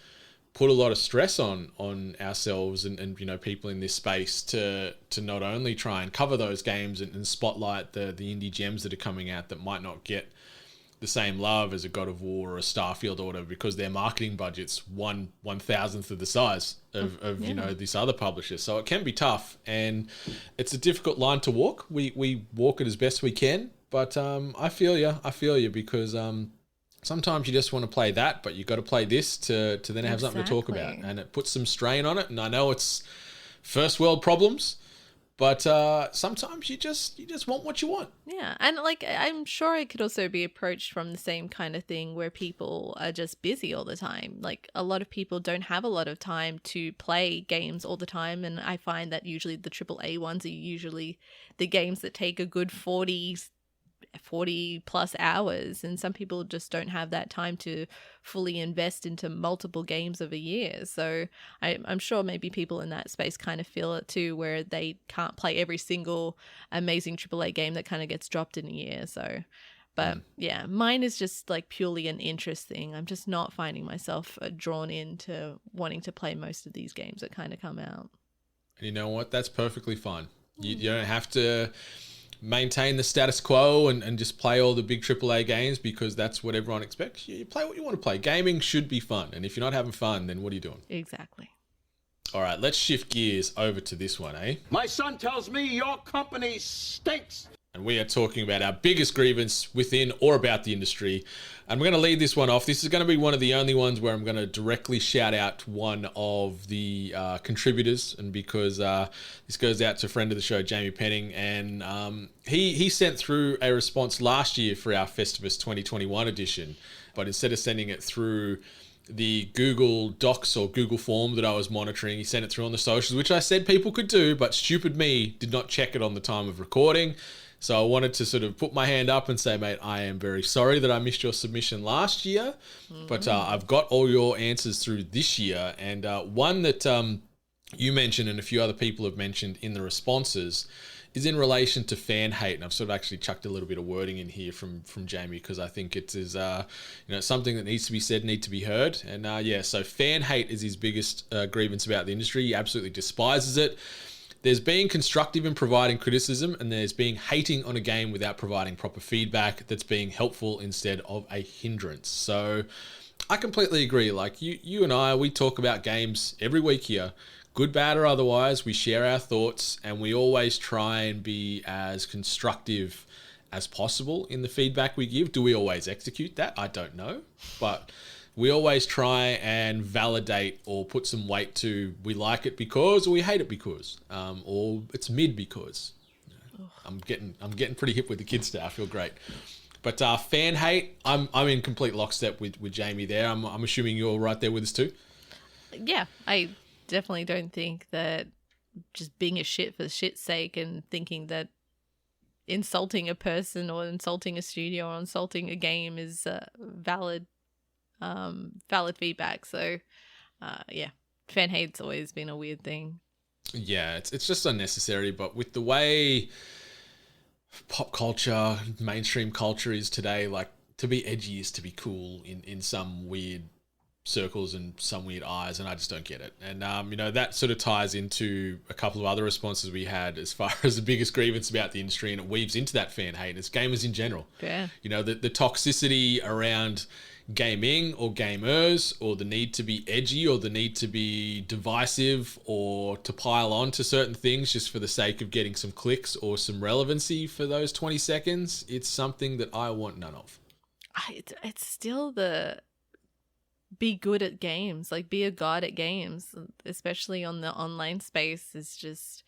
put a lot of stress on ourselves and people in this space to not only try and cover those games and spotlight the indie gems that are coming out that might not get the same love as a God of War or a Starfield or whatever, because their marketing budget's 1/1000th of the size of this other publisher. So it can be tough, and it's a difficult line to walk. We walk it as best we can, but I feel you because sometimes you just want to play that, but you got to play this to then have something to talk about, and it puts some strain on it. And I know it's first world problems, but sometimes you just want what you want. Yeah, and I'm sure it could also be approached from the same kind of thing where people are just busy all the time. Like, a lot of people don't have a lot of time to play games all the time, and I find that usually the AAA ones are usually the games that take a good 40 plus hours, and some people just don't have that time to fully invest into multiple games of a year. So I'm sure maybe people in that space kind of feel it too, where they can't play every single amazing AAA game that kind of gets dropped in a year. So but yeah, mine is just purely an interest thing. I'm just not finding myself drawn into wanting to play most of these games that kind of come out. And you know what, that's perfectly fine. You don't have to maintain the status quo and just play all the big AAA games because that's what everyone expects. You play what you want to play. Gaming should be fun. And if you're not having fun, then what are you doing? Exactly. All right, let's shift gears over to this one, eh? My son tells me your company stinks. And we are talking about our biggest grievance within or about the industry. And we're going to lead this one off. This is going to be one of the only ones where I'm going to directly shout out one of the contributors. And because this goes out to a friend of the show, Jamie Penning. And he sent through a response last year for our Festivus 2021 edition. But instead of sending it through the Google Docs or Google form that I was monitoring, he sent it through on the socials, which I said people could do, but stupid me did not check it on the time of recording. So I wanted to sort of put my hand up and say, mate, I am very sorry that I missed your submission last year, but I've got all your answers through this year. And one that you mentioned and a few other people have mentioned in the responses is in relation to fan hate. And I've sort of actually chucked a little bit of wording in here from Jamie because I think it is something that needs to be said, need to be heard. And so fan hate is his biggest grievance about the industry. He absolutely despises it. There's being constructive in providing criticism, and there's being hating on a game without providing proper feedback that's being helpful instead of a hindrance. So I completely agree. Like you and I, we talk about games every week here, good, bad, or otherwise. We share our thoughts, and we always try and be as constructive as possible in the feedback we give. Do we always execute that? I don't know. But we always try and validate or put some weight to we like it because or we hate it because, or it's mid because. I'm getting pretty hip with the kids today. I feel great. But fan hate, I'm in complete lockstep with Jamie there. I'm assuming you're right there with us too. Yeah, I definitely don't think that just being a shit for shit's sake and thinking that insulting a person or insulting a studio or insulting a game is valid feedback. So yeah, fan hate's always been a weird thing. Yeah, it's just unnecessary. But with the way pop culture, mainstream culture is today, like, to be edgy is to be cool in some weird circles and some weird eyes, and I just don't get it. And that sort of ties into a couple of other responses we had as far as the biggest grievance about the industry, and it weaves into that fan hate, and it's gamers in general. Yeah. The toxicity around gaming or gamers, or the need to be edgy or the need to be divisive or to pile on to certain things just for the sake of getting some clicks or some relevancy for those 20 seconds. It's something that I want none of. It's still the be good at games, like be a god at games, especially on the online space. Is just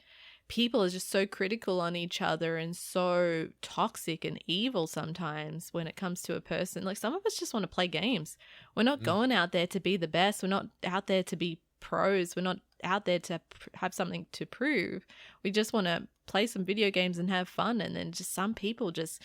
people are just so critical on each other and so toxic and evil sometimes when it comes to a person. Like, some of us just want to play games. We're not going out there to be the best. We're not out there to be pros. We're not out there to have something to prove. We just want to play some video games and have fun. And then just some people just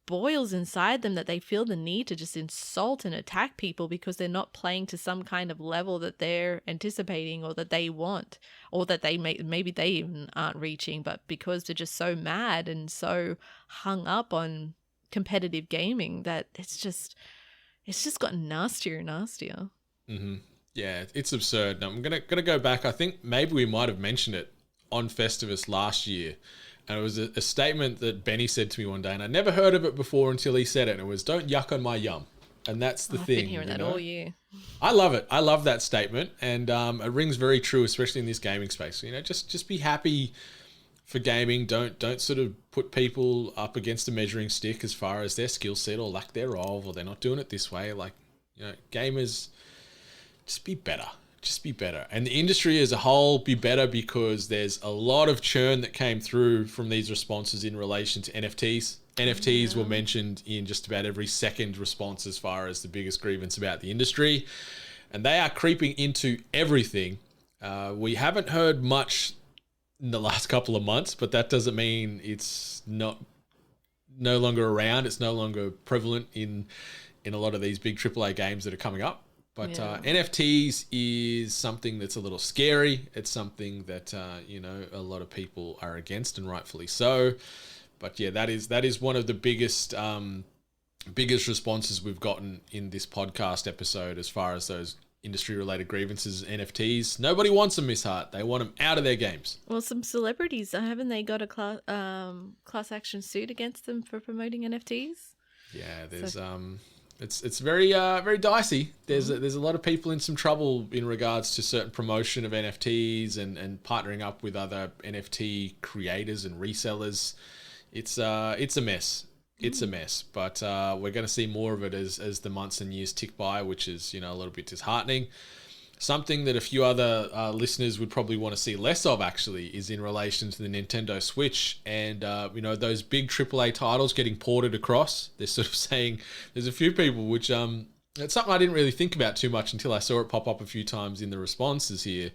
boils inside them that they feel the need to just insult and attack people because they're not playing to some kind of level that they're anticipating or that they want, or that they maybe they even aren't reaching, but because they're just so mad and so hung up on competitive gaming that it's just gotten nastier and nastier. Mm-hmm. Yeah, it's absurd. Now, I'm gonna go back. I think maybe we might have mentioned it on Festivus last year. And it was a statement that Benny said to me one day, and I never heard of it before until he said it. And it was, "Don't yuck on my yum." And that's the thing. I've been hearing that all year. I love it. I love that statement. And it rings very true, especially in this gaming space. Just be happy for gaming. Don't sort of put people up against a measuring stick as far as their skill set or lack thereof, or they're not doing it this way. Like, gamers, just be better. Just be better. And the industry as a whole be better, because there's a lot of churn that came through from these responses in relation to NFTs. NFTs were mentioned in just about every second response as far as the biggest grievance about the industry. And they are creeping into everything. We haven't heard much in the last couple of months, but that doesn't mean it's no longer around. It's no longer prevalent in a lot of these big AAA games that are coming up. But NFTs is something that's a little scary. It's something that a lot of people are against, and rightfully so. But yeah, that is one of the biggest responses we've gotten in this podcast episode as far as those industry-related grievances, NFTs. Nobody wants them, Miss Hart. They want them out of their games. Well, some celebrities, haven't they got a class action suit against them for promoting NFTs? Yeah, there's It's very very dicey. There's a lot of people in some trouble in regards to certain promotion of NFTs and partnering up with other NFT creators and resellers. It's a mess. It's a mess. But we're going to see more of it as the months and years tick by, which is a little bit disheartening. Something that a few other listeners would probably want to see less of, actually, is in relation to the Nintendo Switch and, those big AAA titles getting ported across. They're sort of saying, there's a few people, which it's something I didn't really think about too much until I saw it pop up a few times in the responses here.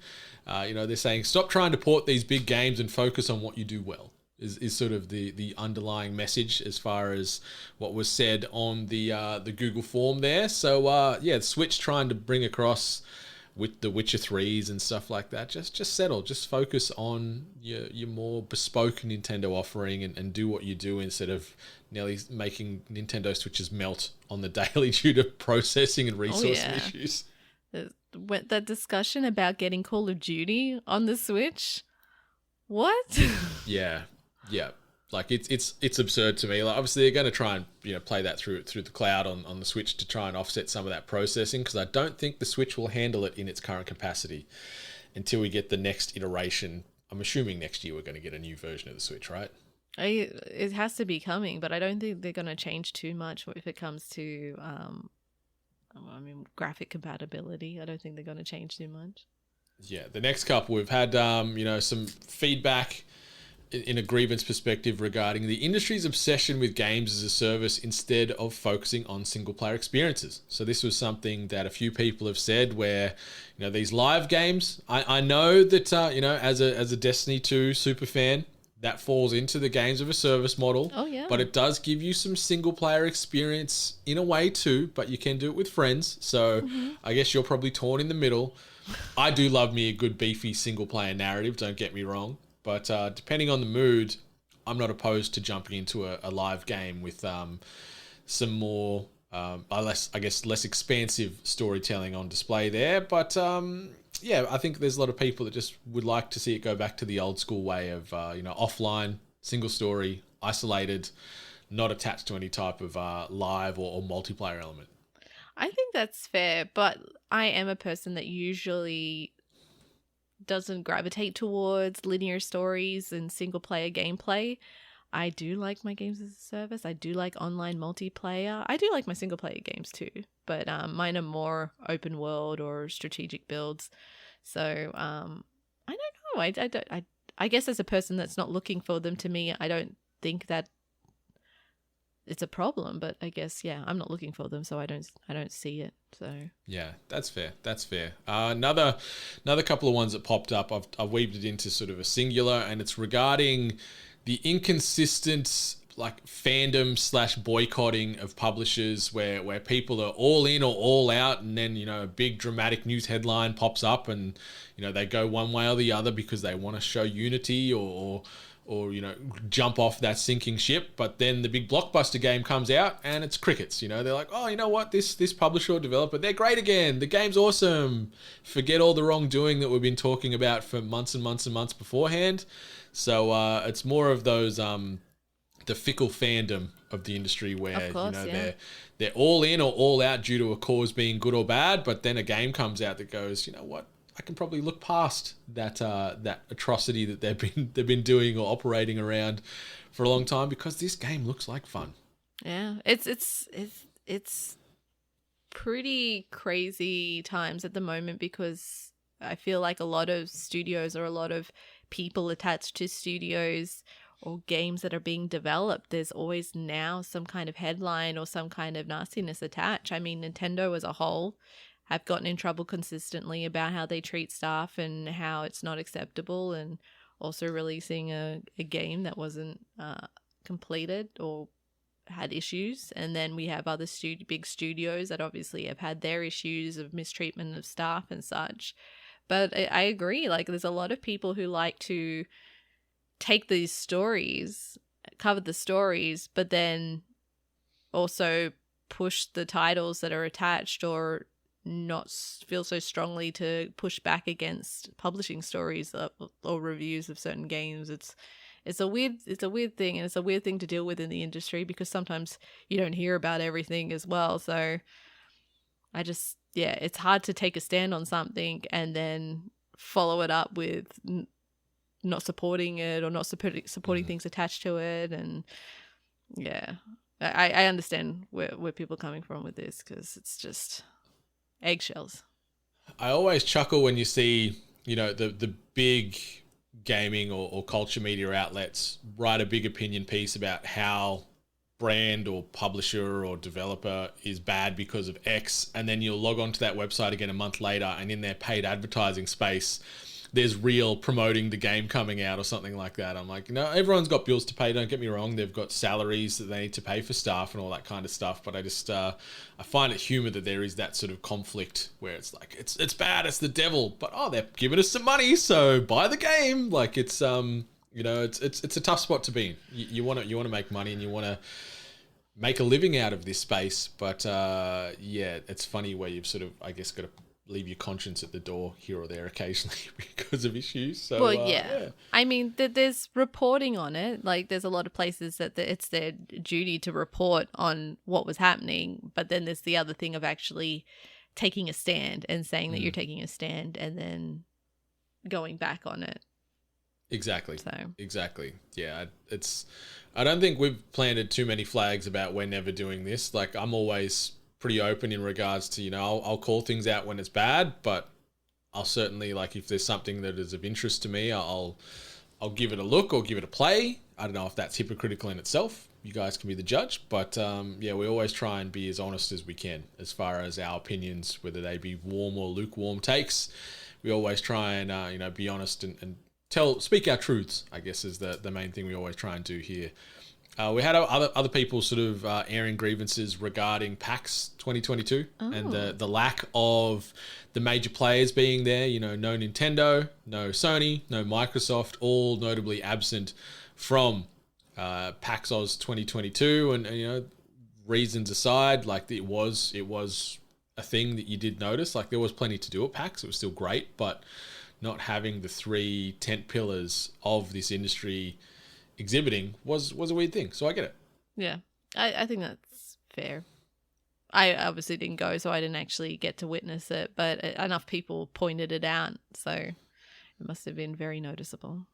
They're saying, stop trying to port these big games and focus on what you do well, is sort of the underlying message as far as what was said on the Google form there. So, the Switch trying to bring across with the Witcher 3s and stuff like that, just settle. Just focus on your more bespoke Nintendo offering and do what you do instead of nearly making Nintendo Switches melt on the daily due to processing and resourcing issues. That discussion about getting Call of Duty on the Switch? What? Yeah. Like it's absurd to me. Like, obviously they're going to try and play that through the cloud on the Switch to try and offset some of that processing, because I don't think the Switch will handle it in its current capacity until we get the next iteration. I'm assuming next year we're going to get a new version of the Switch, right? It has to be coming, but I don't think they're going to change too much if it comes to I mean, graphic compatibility. I don't think they're going to change too much. Yeah, the next couple we've had, some feedback in a grievance perspective regarding the industry's obsession with games as a service instead of focusing on single player experiences. So this was something that a few people have said where, these live games, I know that, as a Destiny 2 super fan, that falls into the games of a service model. Oh, yeah. But it does give you some single player experience in a way too, but you can do it with friends. So I guess you're probably torn in the middle. I do love me a good beefy single player narrative, don't get me wrong. But depending on the mood, I'm not opposed to jumping into a live game with some more, less expansive storytelling on display there. But I think there's a lot of people that just would like to see it go back to the old school way of, offline, single story, isolated, not attached to any type of live or multiplayer element. I think that's fair, but I am a person that usually doesn't gravitate towards linear stories and single player gameplay. I do like my games as a service. I do like online multiplayer. I do like my single player games too, but mine are more open world or strategic builds. So I don't know. I guess as a person that's not looking for them, to me, I don't think that it's a problem, but I guess, I'm not looking for them, so I don't see it. So yeah, that's fair. Another couple of ones that popped up, I've weaved it into sort of a singular, and it's regarding the inconsistent fandom / boycotting of publishers where people are all in or all out, and then a big dramatic news headline pops up and they go one way or the other because they want to show unity or jump off that sinking ship. But then the big blockbuster game comes out and it's crickets. They're like, oh, you know what, this publisher or developer, they're great again, the game's awesome, forget all the wrongdoing that we've been talking about for months and months and months beforehand. So it's more of those the fickle fandom of the industry where of course, they're all in or all out due to a cause being good or bad, but then a game comes out that goes, you know what, I can probably look past that atrocity that they've been doing or operating around for a long time because this game looks like fun. Yeah, it's pretty crazy times at the moment because I feel like a lot of studios or a lot of people attached to studios or games that are being developed, there's always now some kind of headline or some kind of nastiness attached. I mean, Nintendo as a whole have gotten in trouble consistently about how they treat staff and how it's not acceptable, and also releasing a game that wasn't completed or had issues. And then we have other big studios that obviously have had their issues of mistreatment of staff and such. But I agree, there's a lot of people who like to take these stories, cover the stories, but then also push the titles that are attached or not feel so strongly to push back against publishing stories or reviews of certain games. It's a weird thing, and it's a weird thing to deal with in the industry because sometimes you don't hear about everything as well. So I just, it's hard to take a stand on something and then follow it up with not supporting it or not supporting things attached to it. And I understand where people are coming from with this because it's just eggshells. I always chuckle when you see, the big gaming or culture media outlets write a big opinion piece about how brand or publisher or developer is bad because of X, and then you'll log on to that website again a month later and in their paid advertising space there's real promoting the game coming out or something like that. I'm like, everyone's got bills to pay, don't get me wrong. They've got salaries that they need to pay for staff and all that kind of stuff. But I just, I find it humor that there is that sort of conflict where it's like, it's bad, it's the devil, but they're giving us some money, so buy the game. It's a tough spot to be in. You want to make money and you want to make a living out of this space. But it's funny where you've sort of, I guess, got to leave your conscience at the door here or there occasionally because of issues. So, I mean, there's reporting on it. There's a lot of places that it's their duty to report on what was happening, but then there's the other thing of actually taking a stand and saying that you're taking a stand and then going back on it. Exactly. So. Exactly. Yeah, I don't think we've planted too many flags about we're never doing this. I'm always pretty open in regards to, I'll call things out when it's bad, but I'll certainly, like, if there's something that is of interest to me, I'll give it a look or give it a play. I don't know if that's hypocritical in itself. You guys can be the judge. But, we always try and be as honest as we can as far as our opinions, whether they be warm or lukewarm takes. We always try and, be honest and speak our truths, I guess, is the main thing we always try and do here. We had other people sort of airing grievances regarding PAX 2022 and the lack of the major players being there. No Nintendo, no Sony, no Microsoft, all notably absent from PAX Oz 2022. And reasons aside, like it was a thing that you did notice. Like there was plenty to do at PAX. It was still great, but not having the 3 tent pillars of this industry exhibiting was a weird thing. So I get it. Yeah, I think that's fair. I obviously didn't go, so I didn't actually get to witness it, but enough people pointed it out, so it must have been very noticeable.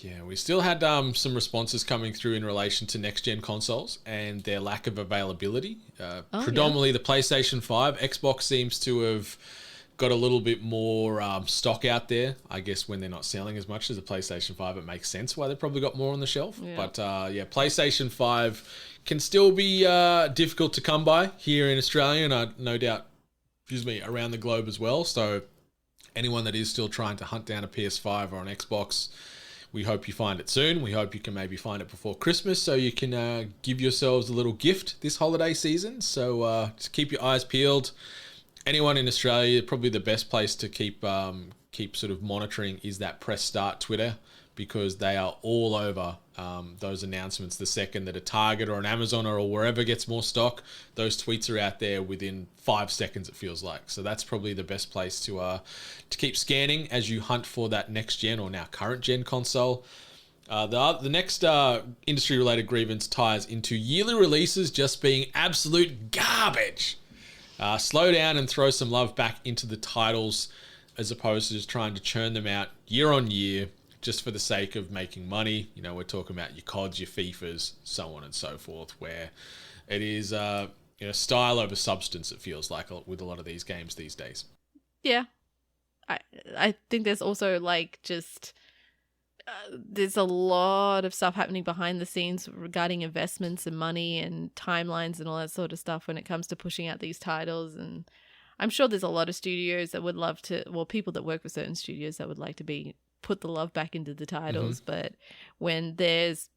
Yeah, we still had some responses coming through in relation to next-gen consoles and their lack of availability. Predominantly the PlayStation 5. Xbox seems to have got a little bit more stock out there. I guess when they're not selling as much as the PlayStation 5, it makes sense why they've probably got more on the shelf. Yeah. But PlayStation 5 can still be difficult to come by here in Australia and no doubt, around the globe as well. So anyone that is still trying to hunt down a PS5 or an Xbox, we hope you find it soon. We hope you can maybe find it before Christmas so you can give yourselves a little gift this holiday season. So just keep your eyes peeled. Anyone in Australia, probably the best place to keep sort of monitoring is that Press Start Twitter, because they are all over those announcements. The second that a Target or an Amazon or wherever gets more stock, those tweets are out there within 5 seconds, it feels like. So that's probably the best place to keep scanning as you hunt for that next gen or now current gen console. The next industry-related grievance ties into yearly releases just being absolute garbage. Slow down and throw some love back into the titles as opposed to just trying to churn them out year on year just for the sake of making money. We're talking about your CODs, your FIFAs, so on and so forth, where it is style over substance, it feels like, with a lot of these games these days. Yeah. I think there's also there's a lot of stuff happening behind the scenes regarding investments and money and timelines and all that sort of stuff when it comes to pushing out these titles. And I'm sure there's a lot of studios that would love to, people that work for certain studios that would like to put the love back into the titles. Mm-hmm. But when there's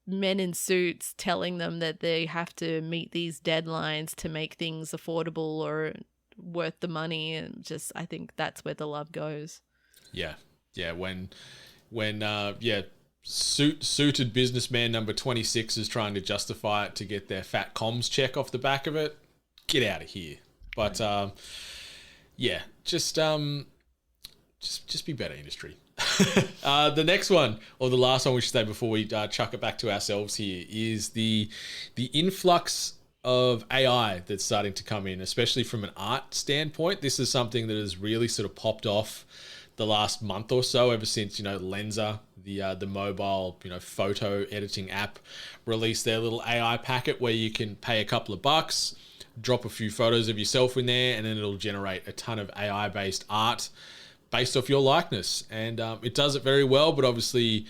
men in suits telling them that they have to meet these deadlines to make things affordable or worth the money, and I think that's where the love goes. Yeah. Yeah, when suited businessman number 26 is trying to justify it to get their fat comms check off the back of it, get out of here. But just be better, industry. The next one, or the last one we should say before we chuck it back to ourselves here, is the influx of AI that's starting to come in, especially from an art standpoint. This is something that has really sort of popped off the last month or so, ever since Lensa, the mobile photo editing app, released their little AI packet where you can pay a couple of bucks, drop a few photos of yourself in there, and then it'll generate a ton of AI based art based off your likeness. And it does it very well, but obviously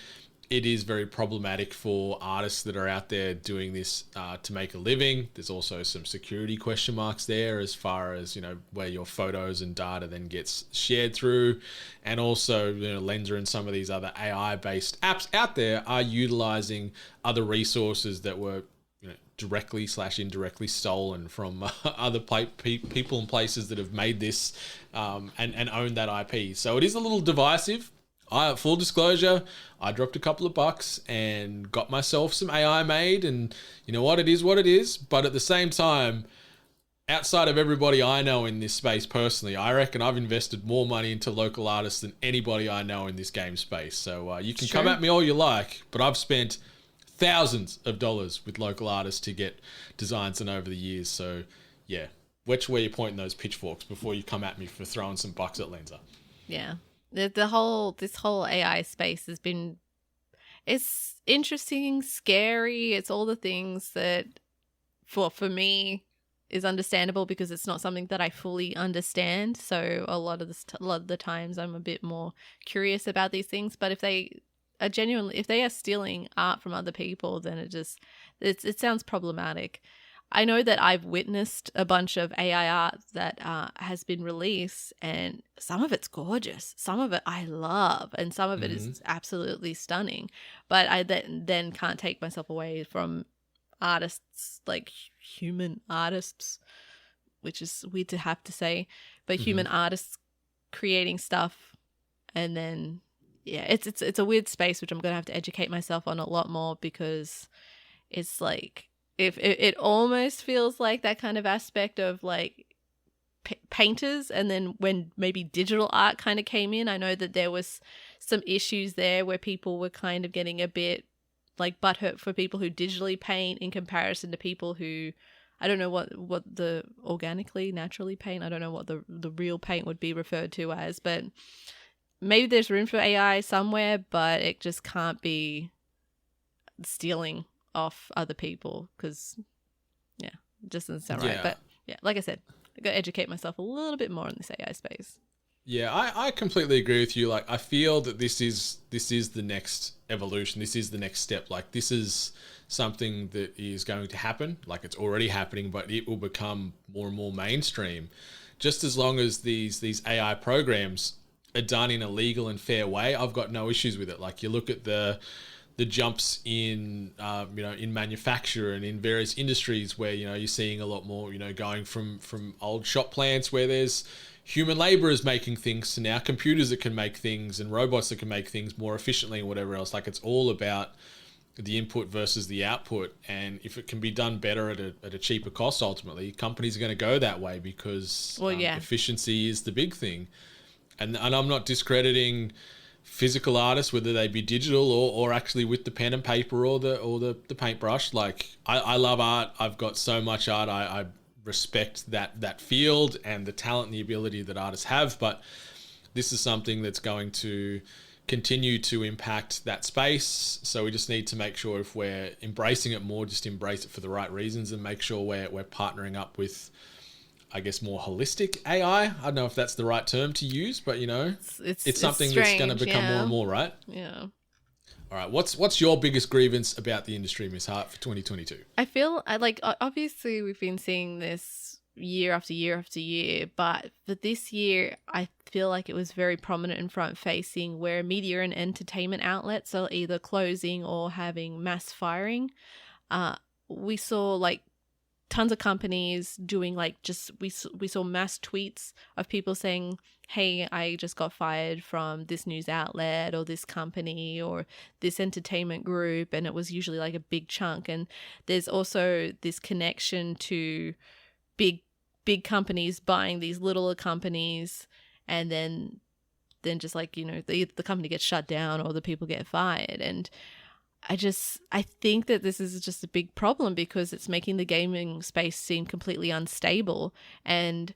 it is very problematic for artists that are out there doing this to make a living. There's also some security question marks there as far as, where your photos and data then gets shared through. And also, Lensa and some of these other AI-based apps out there are utilizing other resources that were directly/indirectly stolen from other people and places that have made this and own that IP. So it is a little divisive. Full disclosure, I dropped a couple of bucks and got myself some AI made, and you know what? It is what it is. But at the same time, outside of everybody I know in this space personally, I reckon I've invested more money into local artists than anybody I know in this game space. So you can come at me all you like, but I've spent thousands of dollars with local artists to get designs done over the years. So yeah, watch where you're pointing those pitchforks before you come at me for throwing some bucks at Lensa. Yeah. This whole AI space it's interesting, scary. It's all the things that for me, is understandable because it's not something that I fully understand. So a lot of the times I'm a bit more curious about these things. But if they are if they are stealing art from other people, then it sounds problematic. I know that I've witnessed a bunch of AI art that has been released, and some of it's gorgeous. Some of it I love, and some of it is absolutely stunning. But I then can't take myself away from artists, like human artists, which is weird to have to say, but human artists creating stuff, and then it's a weird space which I'm gonna have to educate myself on a lot more, because it's like if it almost feels like that kind of aspect of like painters, and then when maybe digital art kind of came in, I know that there was some issues there where people were kind of getting a bit like butthurt for people who digitally paint in comparison to people who, I don't know what the organically, naturally paint, I don't know what the real paint would be referred to as, but maybe there's room for AI somewhere, but it just can't be stealing off other people, because it just doesn't sound right. But like I said, I got to educate myself a little bit more in this AI space. Yeah, I completely agree with you. Like, I feel that this is the next evolution. This is the next step. Like, this is something that is going to happen. Like, it's already happening, but it will become more and more mainstream. Just as long as these AI programs are done in a legal and fair way, I've got no issues with it. Like, you look at the jumps in in manufacture and in various industries where you're seeing a lot more going from old shop plants where there's human laborers making things to now computers that can make things and robots that can make things more efficiently and whatever else. Like, it's all about the input versus the output, and if it can be done better at a cheaper cost, ultimately companies are going to go that way, because efficiency is the big thing. And I'm not discrediting physical artists, whether they be digital or actually with the pen and paper or the paintbrush. Like, I love art. I've got so much art. I respect that field and the talent and the ability that artists have, but this is something that's going to continue to impact that space. So we just need to make sure, if we're embracing it more, just embrace it for the right reasons, and make sure we're partnering up with, I guess, more holistic AI. I don't know if that's the right term to use, but it's something that's going to become more and more, right? Yeah. All right. What's your biggest grievance about the industry, Miss Hart, for 2022? I feel obviously we've been seeing this year after year after year, but for this year, I feel like it was very prominent and front facing, where media and entertainment outlets are either closing or having mass firing. We saw like tons of companies doing we saw mass tweets of people saying, hey, I just got fired from this news outlet or this company or this entertainment group, and it was usually like a big chunk. And there's also this connection to big companies buying these littler companies, and then just like the company gets shut down or the people get fired. And I think that this is just a big problem, because it's making the gaming space seem completely unstable. And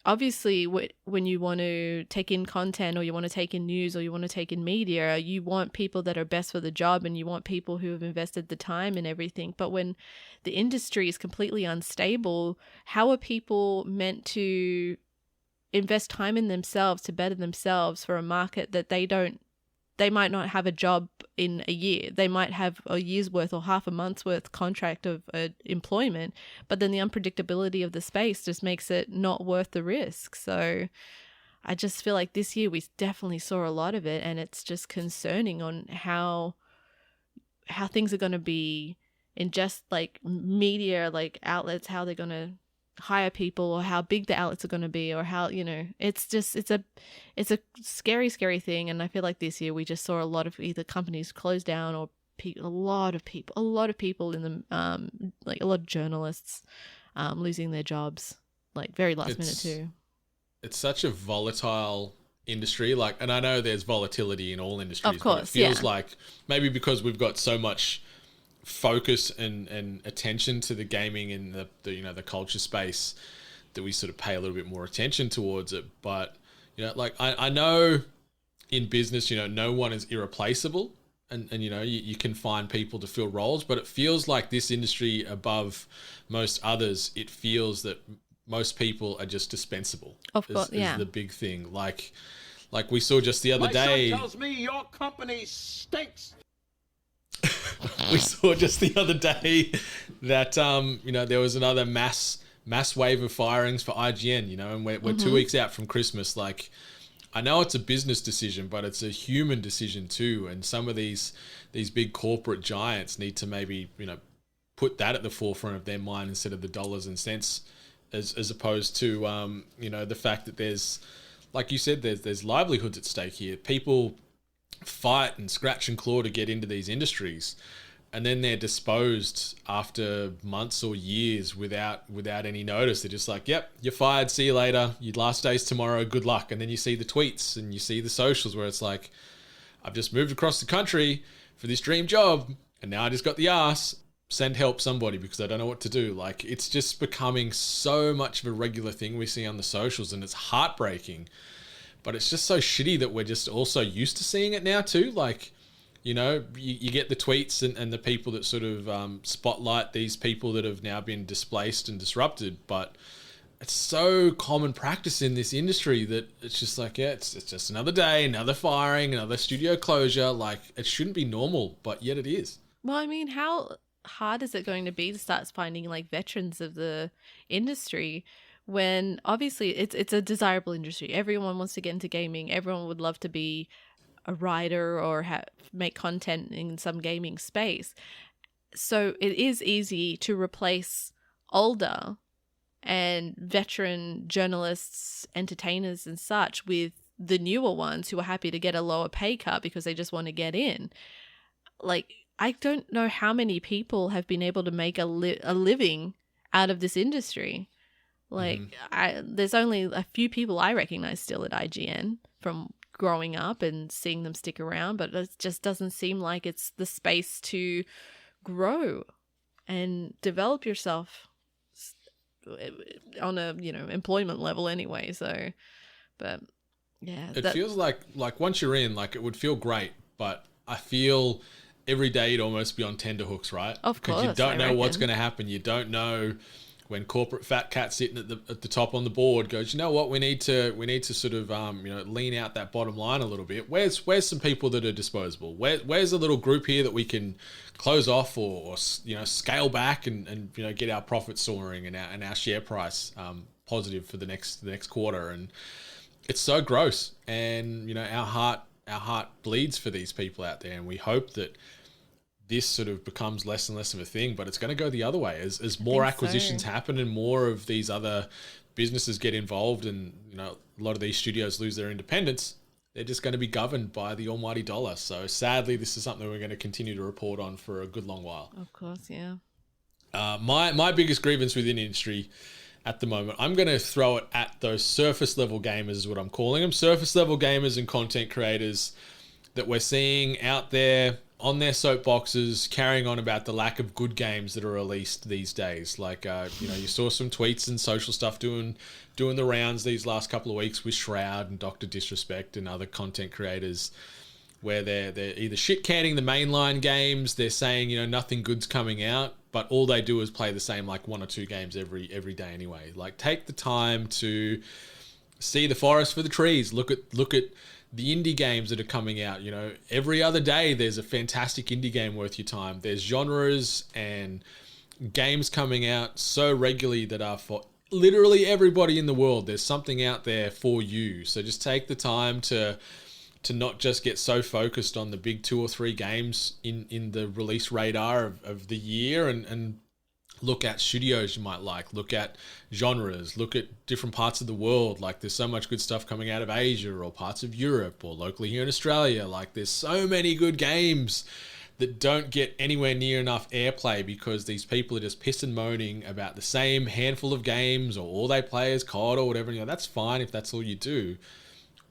obviously, when you want to take in content, or you want to take in news, or you want to take in media, you want people that are best for the job, and you want people who have invested the time and everything. But when the industry is completely unstable, how are people meant to invest time in themselves to better themselves for a market that they might not have a job in a year. They might have a year's worth or half a month's worth contract of employment, but then the unpredictability of the space just makes it not worth the risk. So I just feel like this year we definitely saw a lot of it, and it's just concerning on how things are going to be in just like media, like outlets, how they're going to hire people, or how big the outlets are going to be, or how it's a scary thing. And I feel like this year we just saw a lot of either companies close down, or a lot of people in the like a lot of journalists losing their jobs, like very last minute too. It's such a volatile industry, like, and I know there's volatility in all industries, of course, but it feels like maybe because we've got so much focus and attention to the gaming and the culture space, that we sort of pay a little bit more attention towards it. But like I know in business, no one is irreplaceable, and you know, you can find people to fill roles, but it feels like this industry above most others, it feels that most people are just dispensable. Of course, is the big thing. Like we saw just the other day. Son tells me your company stinks. We saw just the other day that you know, there was another mass wave of firings for IGN, you know, and we're 2 weeks out from Christmas. Like, I know it's a business decision, but it's a human decision too. And some of these big corporate giants need to maybe, you know, put that at the forefront of their mind instead of the dollars and cents, as opposed to you know, the fact that there's, like you said, there's livelihoods at stake here. People fight and scratch and claw to get into these industries, and then they're disposed after months or years without any notice. They're just like, yep, you're fired, see you later, your last day's tomorrow, good luck. And then you see the tweets and you see the socials where it's like, I've just moved across the country for this dream job, and now I just got the ass, send help somebody because I don't know what to do. Like, it's just becoming so much of a regular thing we see on the socials, and it's heartbreaking. But it's just so shitty that we're just also used to seeing it now too. Like, you know, you get the tweets and the people that sort of spotlight these people that have now been displaced and disrupted. But it's so common practice in this industry that it's just like, yeah, it's just another day, another firing, another studio closure. Like, it shouldn't be normal, but yet it is. Well, I mean, how hard is it going to be to start finding like veterans of the industry when obviously it's a desirable industry? Everyone wants to get into gaming. Everyone would love to be a writer or make content in some gaming space. So it is easy to replace older and veteran journalists, entertainers and such with the newer ones who are happy to get a lower pay cut because they just want to get in. Like, I don't know how many people have been able to make a living out of this industry. Like, there's only a few people I recognize still at IGN from growing up and seeing them stick around, but it just doesn't seem like it's the space to grow and develop yourself on a, you know, employment level anyway. So, but yeah, it feels like once you're in, like, it would feel great, but I feel every day you'd almost be on tenterhooks, right? Of course, because you don't I know what's reckon. going to happen. You don't know when corporate fat cat sitting at the top on the board goes, you know what, we need to sort of you know, lean out that bottom line a little bit. Where's some people that are disposable? Where's a little group here that we can close off or you know, scale back and you know, get our profits soaring and our share price positive for the next quarter. And it's so gross, and you know, our heart bleeds for these people out there, and we hope that this sort of becomes less and less of a thing, but it's going to go the other way as more acquisitions happen and more of these other businesses get involved, and you know, a lot of these studios lose their independence. They're just going to be governed by the almighty dollar. So sadly, this is something we're going to continue to report on for a good long while. of course, yeah. My biggest grievance within the industry at the moment, I'm going to throw it at those surface level gamers, is what I'm calling them. Surface level gamers and content creators that we're seeing out there on their soapboxes carrying on about the lack of good games that are released these days. Like, you know, you saw some tweets and social stuff doing the rounds these last couple of weeks with Shroud and Dr. Disrespect and other content creators, where they're either shit canning the mainline games. They're saying, you know, nothing good's coming out, but all they do is play the same like 1 or 2 games every day anyway. Like, take the time to see the forest for the trees. Look at the indie games that are coming out. You know, every other day there's a fantastic indie game worth your time. There's genres and games coming out so regularly that are for literally everybody in the world. There's something out there for you. So just take the time to not just get so focused on the big 2 or 3 games in the release radar of the year, and look at studios you might like, look at genres, look at different parts of the world. Like, there's so much good stuff coming out of Asia or parts of Europe or locally here in Australia. Like, there's so many good games that don't get anywhere near enough airplay because these people are just pissing and moaning about the same handful of games, or all they play is COD or whatever. You know, that's fine if that's all you do,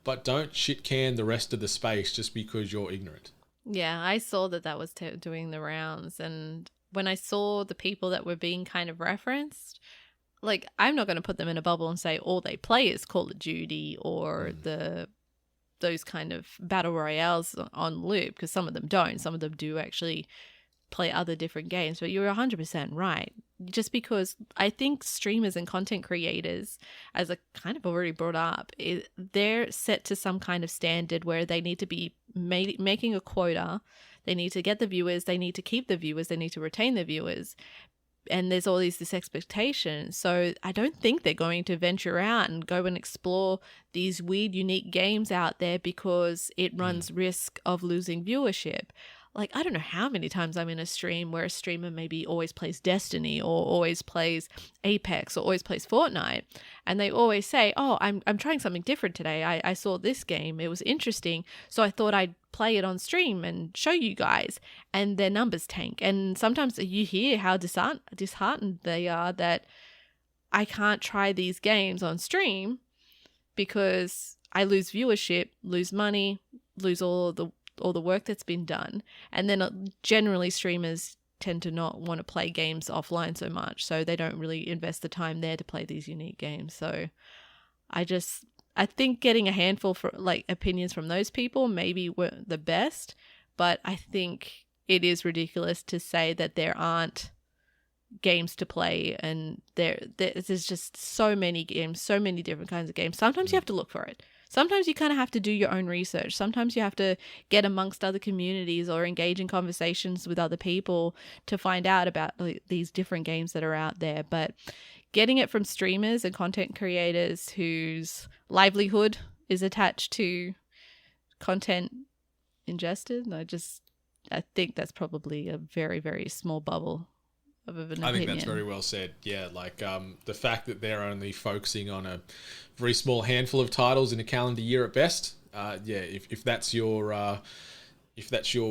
but don't shit can the rest of the space just because you're ignorant. Yeah, I saw that was doing the rounds, and when I saw the people that were being kind of referenced, like, I'm not going to put them in a bubble and say all they play is Call of Duty or the those kind of battle royales on loop, because some of them don't. Some of them do actually play other different games, but you're 100% right. Just because I think streamers and content creators, as I kind of already brought up, they're set to some kind of standard where they need to be making a quota. They need to get the viewers, they need to keep the viewers, they need to retain the viewers. And there's all this expectation. So I don't think they're going to venture out and go and explore these weird, unique games out there because it runs risk of losing viewership. Like, I don't know how many times I'm in a stream where a streamer maybe always plays Destiny or always plays Apex or always plays Fortnite. And they always say, oh, I'm trying something different today. I saw this game. It was interesting. So I thought I'd play it on stream and show you guys. And their numbers tank. And sometimes you hear how disheartened they are that I can't try these games on stream because I lose viewership, lose money, lose all the work that's been done. And then generally streamers tend to not want to play games offline so much, so they don't really invest the time there to play these unique games. So I think getting a handful for like opinions from those people maybe weren't the best, but I think it is ridiculous to say that there aren't games to play, and there's just so many games, so many different kinds of games. Sometimes you have to look for it. Sometimes you kind of have to do your own research. Sometimes you have to get amongst other communities or engage in conversations with other people to find out about these different games that are out there. But getting it from streamers and content creators whose livelihood is attached to content ingested, I think that's probably a very, very small bubble of an opinion. I think that's very well said. Yeah, like the fact that they're only focusing on a very small handful of titles in a calendar year at best. If that's your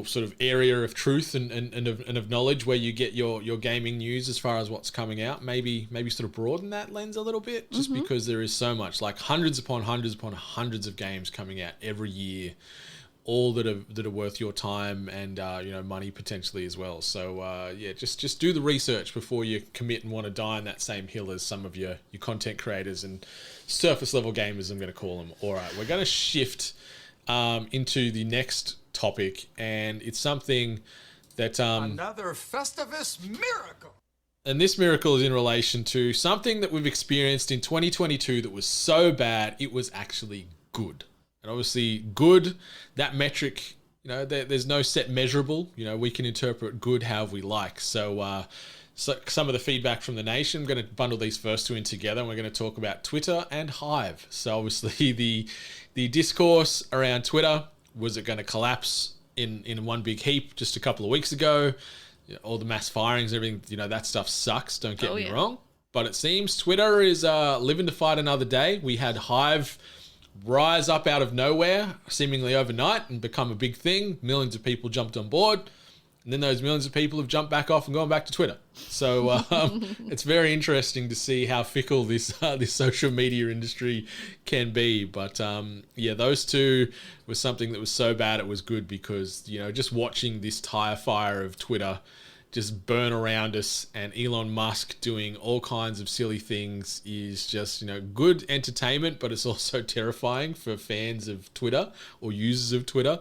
sort of area of truth and of knowledge where you get your gaming news as far as what's coming out, maybe sort of broaden that lens a little bit, just because there is so much, like hundreds upon hundreds of games coming out every year, all that are worth your time and money potentially as well. So just do the research before you commit and want to die on that same hill as some of your content creators and surface level gamers, I'm going to call them. All right, we're going to shift into the next topic, and it's something that another Festivus miracle. And this miracle is in relation to something that we've experienced in 2022 that was so bad it was actually good. And obviously good, that metric, there's no set measurable. We can interpret good however we like. So some of the feedback from the nation, I'm going to bundle these first two in together, and we're going to talk about Twitter and Hive. So obviously the discourse around Twitter, was it going to collapse in one big heap just a couple of weeks ago? All the mass firings, everything, that stuff sucks, don't get me wrong. But it seems Twitter is living to fight another day. We had Hive rise up out of nowhere, seemingly overnight, and become a big thing. Millions of people jumped on board, and then those millions of people have jumped back off and gone back to Twitter. So it's very interesting to see how fickle this social media industry can be. But those two was something that was so bad it was good, because just watching this tire fire of Twitter just burn around us, and Elon Musk doing all kinds of silly things is just, good entertainment, but it's also terrifying for fans of Twitter or users of Twitter.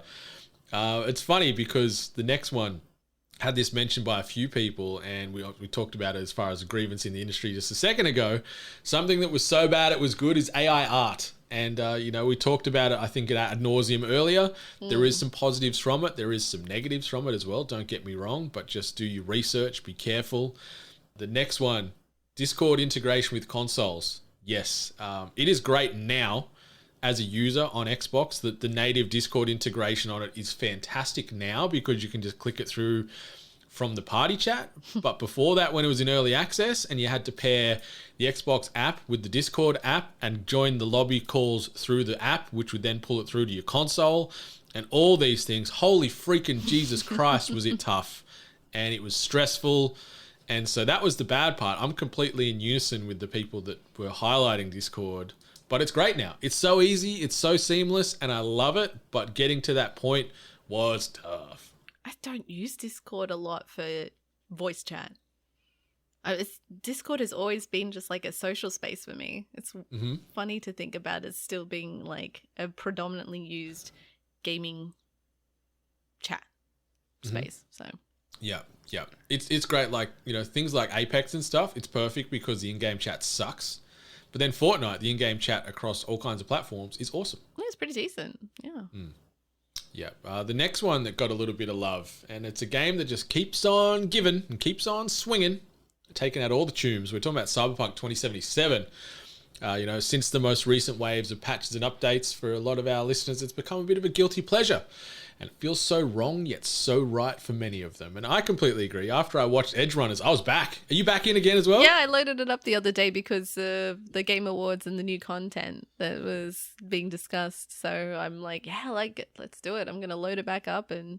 It's funny because the next one had this mentioned by a few people, and we talked about it as far as a grievance in the industry just a second ago. Something that was so bad it was good is AI art. And, we talked about it, I think, ad nauseum earlier. There is some positives from it. There is some negatives from it as well. Don't get me wrong, but just do your research. Be careful. The next one, Discord integration with consoles. Yes, it is great now as a user on Xbox. The native Discord integration on it is fantastic now, because you can just click it through from the party chat. But before that, when it was in early access and you had to pair the Xbox app with the Discord app and join the lobby calls through the app, which would then pull it through to your console and all these things, holy freaking Jesus Christ, was it tough. And it was stressful. And so that was the bad part. I'm completely in unison with the people that were highlighting Discord. But it's great now. It's so easy. It's so seamless. And I love it. But getting to that point was tough. I don't use Discord a lot for voice chat. Discord has always been just like a social space for me. It's funny to think about it still being like a predominantly used gaming chat space. So yeah, it's great. Like, you know, things like Apex and stuff. It's perfect because the in-game chat sucks. But then Fortnite, the in-game chat across all kinds of platforms is awesome. Yeah, it's pretty decent. Yeah. Yeah. The next one that got a little bit of love, and it's a game that just keeps on giving and keeps on swinging, taking out all the tunes. We're talking about Cyberpunk 2077. You know, since the most recent waves of patches and updates for a lot of our listeners, it's become a bit of a guilty pleasure. And it feels so wrong, yet so right for many of them. And I completely agree. After I watched Edge Runners, I was back. Are you back in again as well? Yeah, I loaded it up the other day because of the Game Awards and the new content that was being discussed. So I'm like, yeah, I like it. Let's do it. I'm going to load it back up and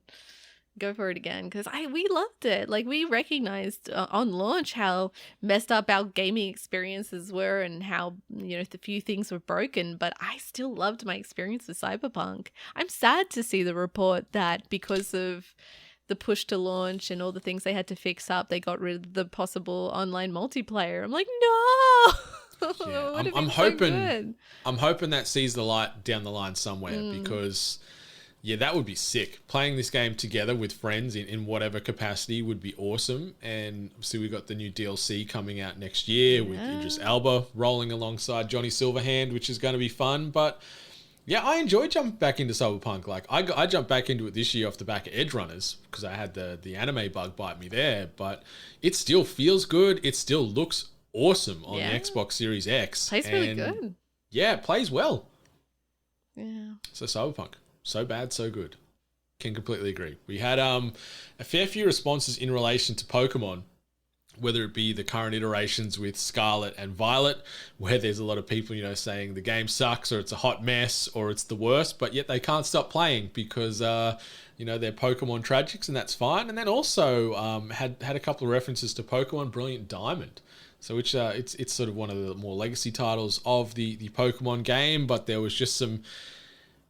go for it again because we loved it. Like, we recognized on launch how messed up our gaming experiences were and how, you know, the few things were broken, but I still loved my experience with Cyberpunk. I'm sad to see the report that because of the push to launch and all the things they had to fix up, they got rid of the possible online multiplayer. I'm like, no. Yeah, I'm hoping I'm hoping that sees the light down the line somewhere because yeah, that would be sick. Playing this game together with friends in whatever capacity would be awesome. And obviously we got the new DLC coming out next year with Idris Elba rolling alongside Johnny Silverhand, which is going to be fun. But yeah, I enjoy jumping back into Cyberpunk. Like I jumped back into it this year off the back of Edge Runners because I had the anime bug bite me there. But it still feels good. It still looks awesome on the Xbox Series X. Plays really good. Yeah, it plays well. Yeah. So Cyberpunk. So bad, so good. Can completely agree. We had a fair few responses in relation to Pokemon, whether it be the current iterations with Scarlet and Violet, where there's a lot of people, you know, saying the game sucks or it's a hot mess or it's the worst, but yet they can't stop playing because, you know, they're Pokemon tragics, and that's fine. And then also had a couple of references to Pokemon Brilliant Diamond. So which it's sort of one of the more legacy titles of the Pokemon game, but there was just some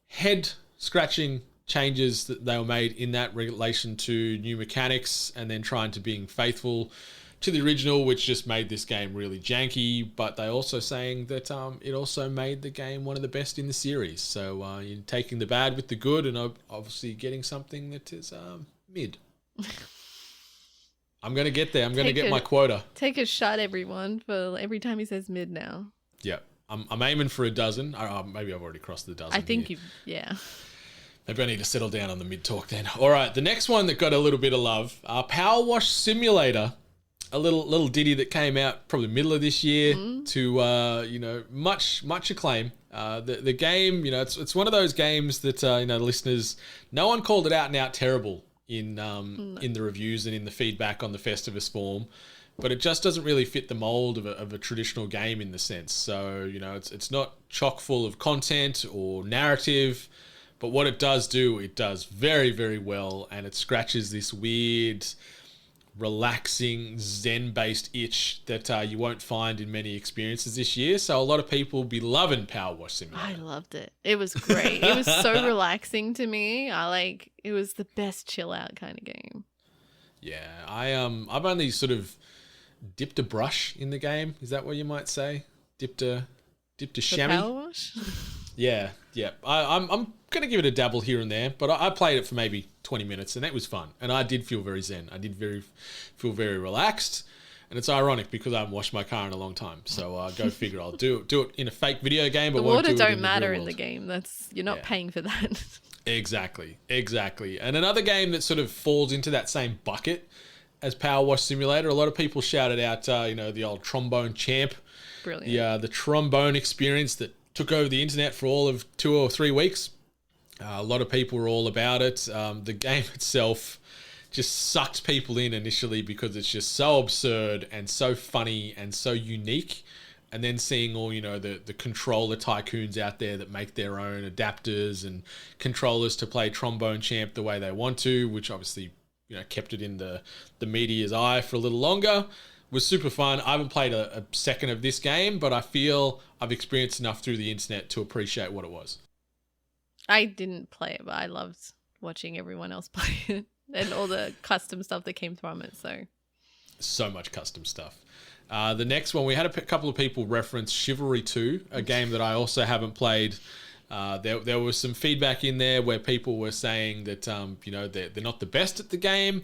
head scratching changes that they were made in that relation to new mechanics and then trying to being faithful to the original, which just made this game really janky. But they also saying that it also made the game one of the best in the series. So you're taking the bad with the good and obviously getting something that is mid. I'm going to get there. I'm going to get my quota. Take a shot, everyone, for every time he says mid now. Yeah. I'm aiming for a dozen. Maybe I've already crossed the dozen. I think yeah. Maybe I need to settle down on the mid-talk then. All right, the next one that got a little bit of love, Power Wash Simulator, a little ditty that came out probably middle of this year to, you know, much acclaim. The game, you know, it's one of those games that, you know, the listeners, no one called it out and out terrible in the reviews and in the feedback on the Festivus forum. But it just doesn't really fit the mold of a traditional game in the sense. So, you know, it's not chock full of content or narrative. But what it does do, it does very, very well. And it scratches this weird, relaxing, zen-based itch that you won't find in many experiences this year. So a lot of people will be loving Power Wash Simulator. I loved it. It was great. It was so relaxing to me. It was the best chill out kind of game. Yeah, I've only sort of dipped a brush in the game. Is that what you might say? Dipped a chamois? Power Wash? Yeah. I'm going to give it a dabble here and there, but I played it for maybe 20 minutes and that was fun. And I did feel very zen. I did feel very relaxed. And it's ironic because I haven't washed my car in a long time. So go figure. I'll do it in a fake video game, but the won't water do it don't matter in in the game. You're not paying for that. Exactly. And another game that sort of falls into that same bucket as Power Wash Simulator. A lot of people shouted out, you know, the old Trombone Champ. Brilliant. The trombone experience that took over the internet for all of 2 or 3 weeks. A lot of people were all about it. The game itself just sucked people in initially because it's just so absurd and so funny and so unique. And then seeing all, you know, the controller tycoons out there that make their own adapters and controllers to play Trombone Champ the way they want to, which obviously, you know, kept it in the media's eye for a little longer, was super fun. I haven't played a second of this game, but I feel I've experienced enough through the internet to appreciate what it was. I didn't play it, but I loved watching everyone else play it and all the custom stuff that came from it. So So much custom stuff. The next one, we had a couple of people reference Chivalry 2, a game that I also haven't played. There was some feedback in there where people were saying that they're not the best at the game.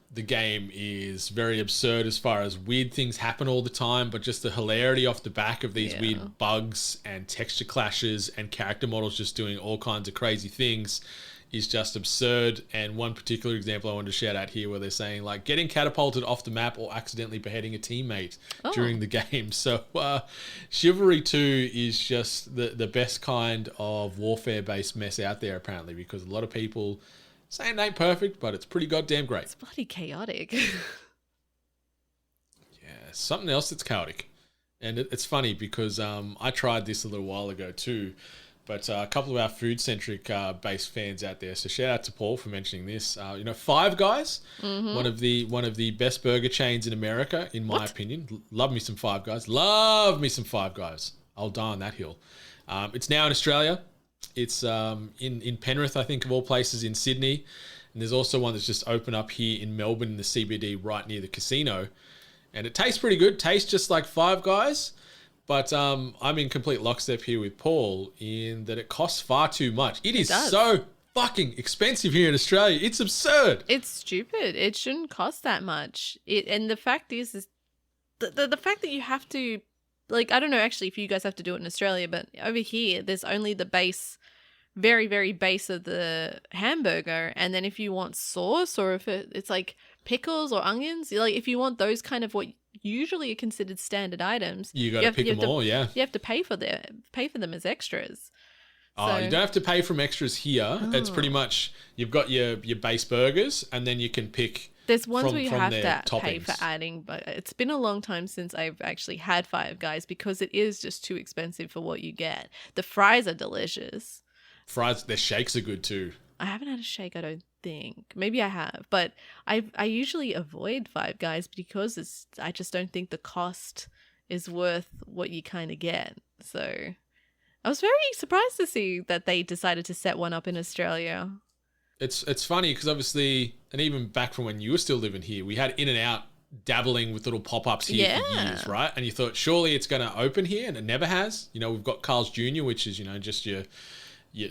The game is very absurd as far as weird things happen all the time, but just the hilarity off the back of these weird bugs and texture clashes and character models just doing all kinds of crazy things is just absurd. And one particular example I wanted to shout out here where they're saying like getting catapulted off the map or accidentally beheading a teammate during the game. So Chivalry 2 is just the best kind of warfare-based mess out there apparently, because a lot of people saying it ain't perfect, but it's pretty goddamn great. It's bloody chaotic. Yeah, something else that's chaotic. And it's funny because I tried this a little while ago too, but a couple of our food-centric based fans out there, so shout out to Paul for mentioning this. Five Guys, one of the best burger chains in America, in my opinion. Love me some Five Guys. Love me some Five Guys. I'll die on that hill. It's now in Australia. It's in Penrith, I think, of all places, in Sydney. And there's also one that's just opened up here in Melbourne in the CBD right near the casino. And it tastes pretty good. Tastes just like Five Guys. But I'm in complete lockstep here with Paul in that it costs far too much. It is so fucking expensive here in Australia. It's absurd. It's stupid. It shouldn't cost that much. And the fact is the fact that you have to, like, I don't know actually if you guys have to do it in Australia, but over here there's only the base, very, very base of the hamburger. And then if you want sauce or if it's like pickles or onions, like if you want those kind of what usually are considered standard items, you got to pick them all, yeah. You have to pay for them as extras. Oh, you don't have to pay from extras here. It's pretty much you've got your base burgers, and then you can pick. There's ones where you have to toppings. pay for adding, but it's been a long time since I've actually had Five Guys because it is just too expensive for what you get. The fries are delicious. Their shakes are good too. I haven't had a shake, I don't think. Maybe I have, but I usually avoid Five Guys because I just don't think the cost is worth what you kind of get. So I was very surprised to see that they decided to set one up in Australia. It's funny because obviously, and even back from when you were still living here, we had In-N-Out dabbling with little pop-ups here for years, right? And you thought, surely it's going to open here, and it never has. We've got Carl's Jr., which is, just your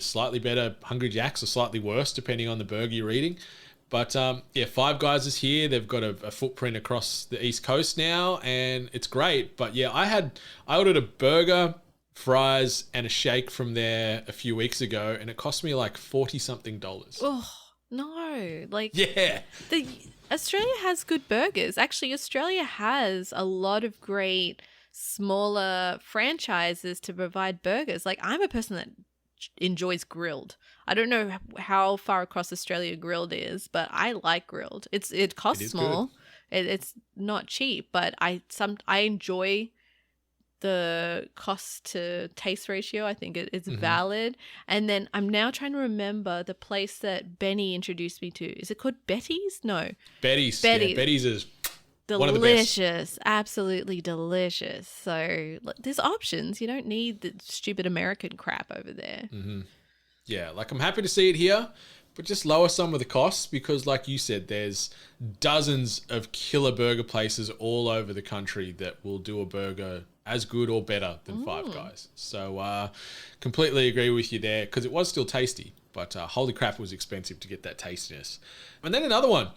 slightly better Hungry Jacks or slightly worse, depending on the burger you're eating. But Five Guys is here. They've got a footprint across the East Coast now, and it's great. But yeah, I ordered a burger, fries, and a shake from there a few weeks ago, and it cost me like $40-something. Oh, no. Australia has good burgers. Actually, Australia has a lot of great smaller franchises to provide burgers. Like, I'm a person that enjoys grilled. I don't know how far across Australia grilled is, but I like grilled. It costs small. It's not cheap, but I enjoy the cost to taste ratio. I think it's valid. And then I'm now trying to remember the place that Benny introduced me to. Is it called Betty's? No. Betty's. Yeah, Betty's is delicious. One of the best. Absolutely delicious. So there's options. You don't need the stupid American crap over there. Mm-hmm. Yeah, I'm happy to see it here, but just lower some of the costs because, like you said, there's dozens of killer burger places all over the country that will do a burger as good or better than Five Guys. So completely agree with you there because it was still tasty, but holy crap, it was expensive to get that tastiness. And then another one.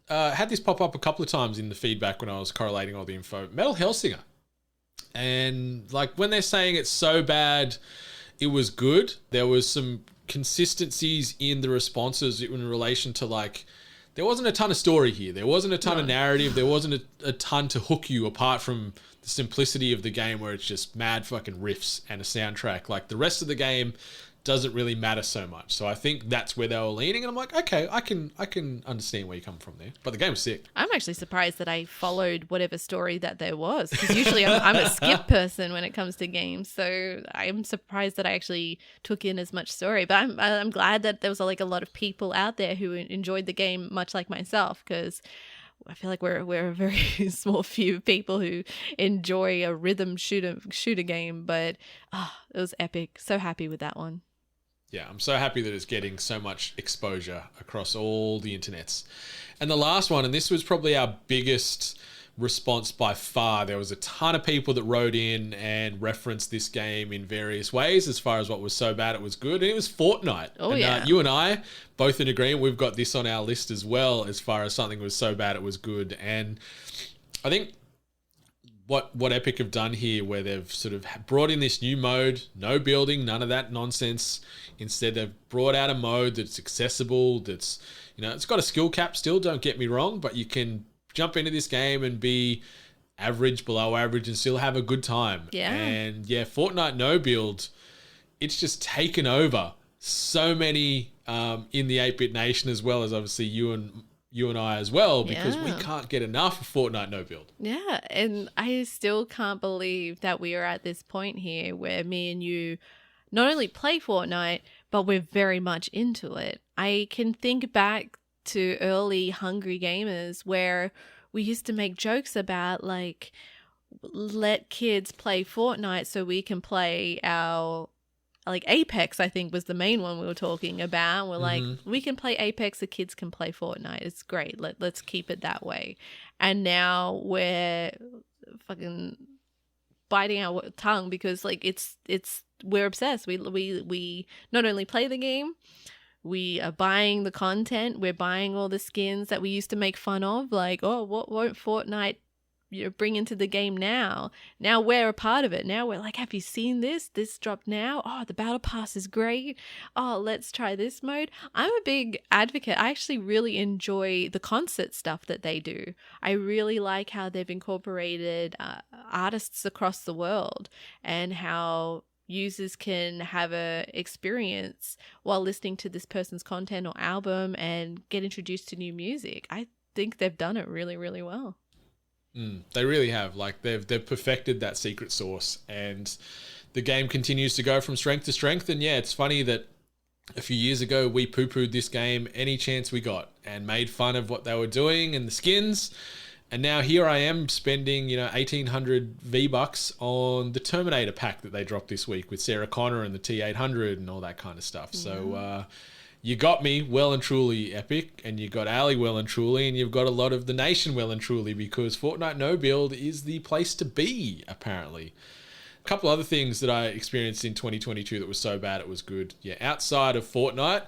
Had this pop up a couple of times in the feedback when I was correlating all the info. Metal Hellsinger. And when they're saying it's so bad, it was good. There was some consistencies in the responses in relation to there wasn't a ton of story here. There wasn't a ton of narrative. There wasn't a ton to hook you apart from the simplicity of the game where it's just mad fucking riffs and a soundtrack. The rest of the game doesn't really matter so much. So I think that's where they were leaning. And I'm like, okay, I can understand where you come from there. But the game was sick. I'm actually surprised that I followed whatever story that there was. Because usually I'm a skip person when it comes to games. So I'm surprised that I actually took in as much story. But I'm glad that there was a lot of people out there who enjoyed the game much like myself. Because I feel like we're a very small few people who enjoy a rhythm shooter game. But it was epic. So happy with that one. Yeah, I'm so happy that it's getting so much exposure across all the internets. And the last one, and this was probably our biggest response by far. There was a ton of people that wrote in and referenced this game in various ways as far as what was so bad it was good. And it was Fortnite. Oh, and, yeah. You and I both in agreement. We've got this on our list as well as far as something was so bad it was good. And I think what Epic have done here, where they've sort of brought in this new mode, no building, none of that nonsense. Instead, they've brought out a mode that's accessible, that's, you know, it's got a skill cap still, don't get me wrong, but you can jump into this game and be average, below average, and still have a good time. Yeah. And yeah, Fortnite no build, it's just taken over so many in the 8-Bit Nation, as well as obviously you and I as well, because we can't get enough of Fortnite no build. Yeah, and I still can't believe that we are at this point here where me and you not only play Fortnite, but we're very much into it. I can think back to early Hungry Gamers where we used to make jokes about, like, let kids play Fortnite so we can play our, like, Apex, I think was the main one we were talking about. We're like, we can play Apex, the kids can play Fortnite. It's great. Let's keep it that way. And now we're fucking biting our tongue because, like, we're obsessed. We not only play the game, we are buying the content. We're buying all the skins that we used to make fun of. Like, oh, what won't Fortnite bring into the game now? Now we're a part of it. Now we're like, have you seen this? This dropped now. Oh, the battle pass is great. Oh, let's try this mode. I'm a big advocate. I actually really enjoy the concert stuff that they do. I really like how they've incorporated artists across the world and how users can have a experience while listening to this person's content or album and get introduced to new music. I think they've done it really, really well. They really have. Like, they've perfected that secret sauce, and the game continues to go from strength to strength. And yeah, it's funny that a few years ago we poo-pooed this game any chance we got and made fun of what they were doing and the skins. And now here I am spending, 1,800 V-Bucks on the Terminator pack that they dropped this week with Sarah Connor and the T-800 and all that kind of stuff. Yeah. So you got me well and truly, Epic, and you got Ali well and truly, and you've got a lot of the nation well and truly, because Fortnite no build is the place to be, apparently. A couple other things that I experienced in 2022 that was so bad it was good. Yeah, outside of Fortnite,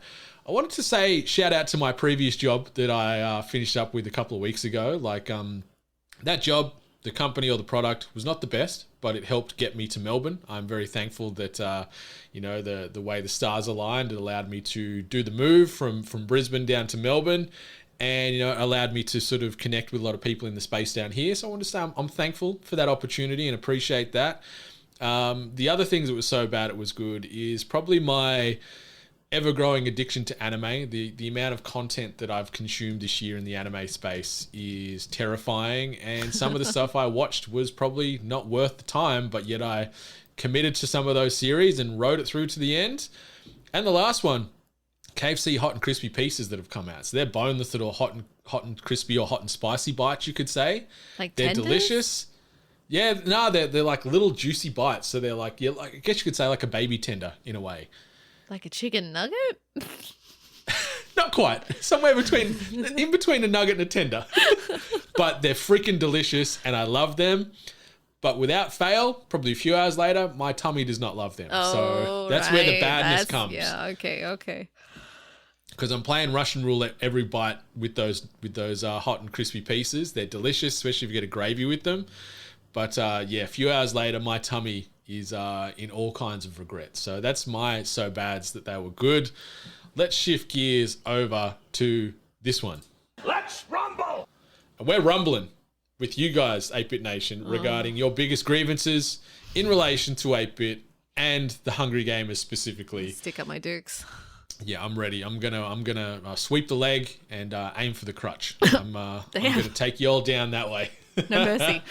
I wanted to say shout out to my previous job that I finished up with a couple of weeks ago. Like, that job, the company or the product was not the best, but it helped get me to Melbourne. I'm very thankful that, the way the stars aligned, it allowed me to do the move from Brisbane down to Melbourne, and, allowed me to sort of connect with a lot of people in the space down here. So I want to say I'm thankful for that opportunity and appreciate that. The other things that was so bad it was good is probably my ever-growing addiction to anime. The amount of content that I've consumed this year in the anime space is terrifying, and some of the stuff I watched was probably not worth the time, but yet I committed to some of those series and rode it through to the end. And the last one, KFC hot and crispy pieces that have come out. So they're boneless little hot and crispy or hot and spicy bites, you could say. Like they're tenders? Delicious. Yeah, no, they're like little juicy bites. So they're like, yeah, like, I guess you could say like a baby tender in a way. Like a chicken nugget? Not quite. Somewhere in between a nugget and a tender. But they're freaking delicious, and I love them. But without fail, probably a few hours later, my tummy does not love them. Oh, so that's where the badness comes. Yeah, okay. Because I'm playing Russian roulette every bite with those hot and crispy pieces. They're delicious, especially if you get a gravy with them. But a few hours later, my tummy is in all kinds of regret. So that's my so bads that they were good. Let's shift gears over to this one. Let's rumble! And we're rumbling with you guys, 8-Bit Nation, regarding your biggest grievances in relation to 8-Bit and the Hungry Gamers specifically. Stick up my dukes. Yeah, I'm ready. I'm gonna sweep the leg and aim for the crutch. I'm gonna take you all down that way. No mercy.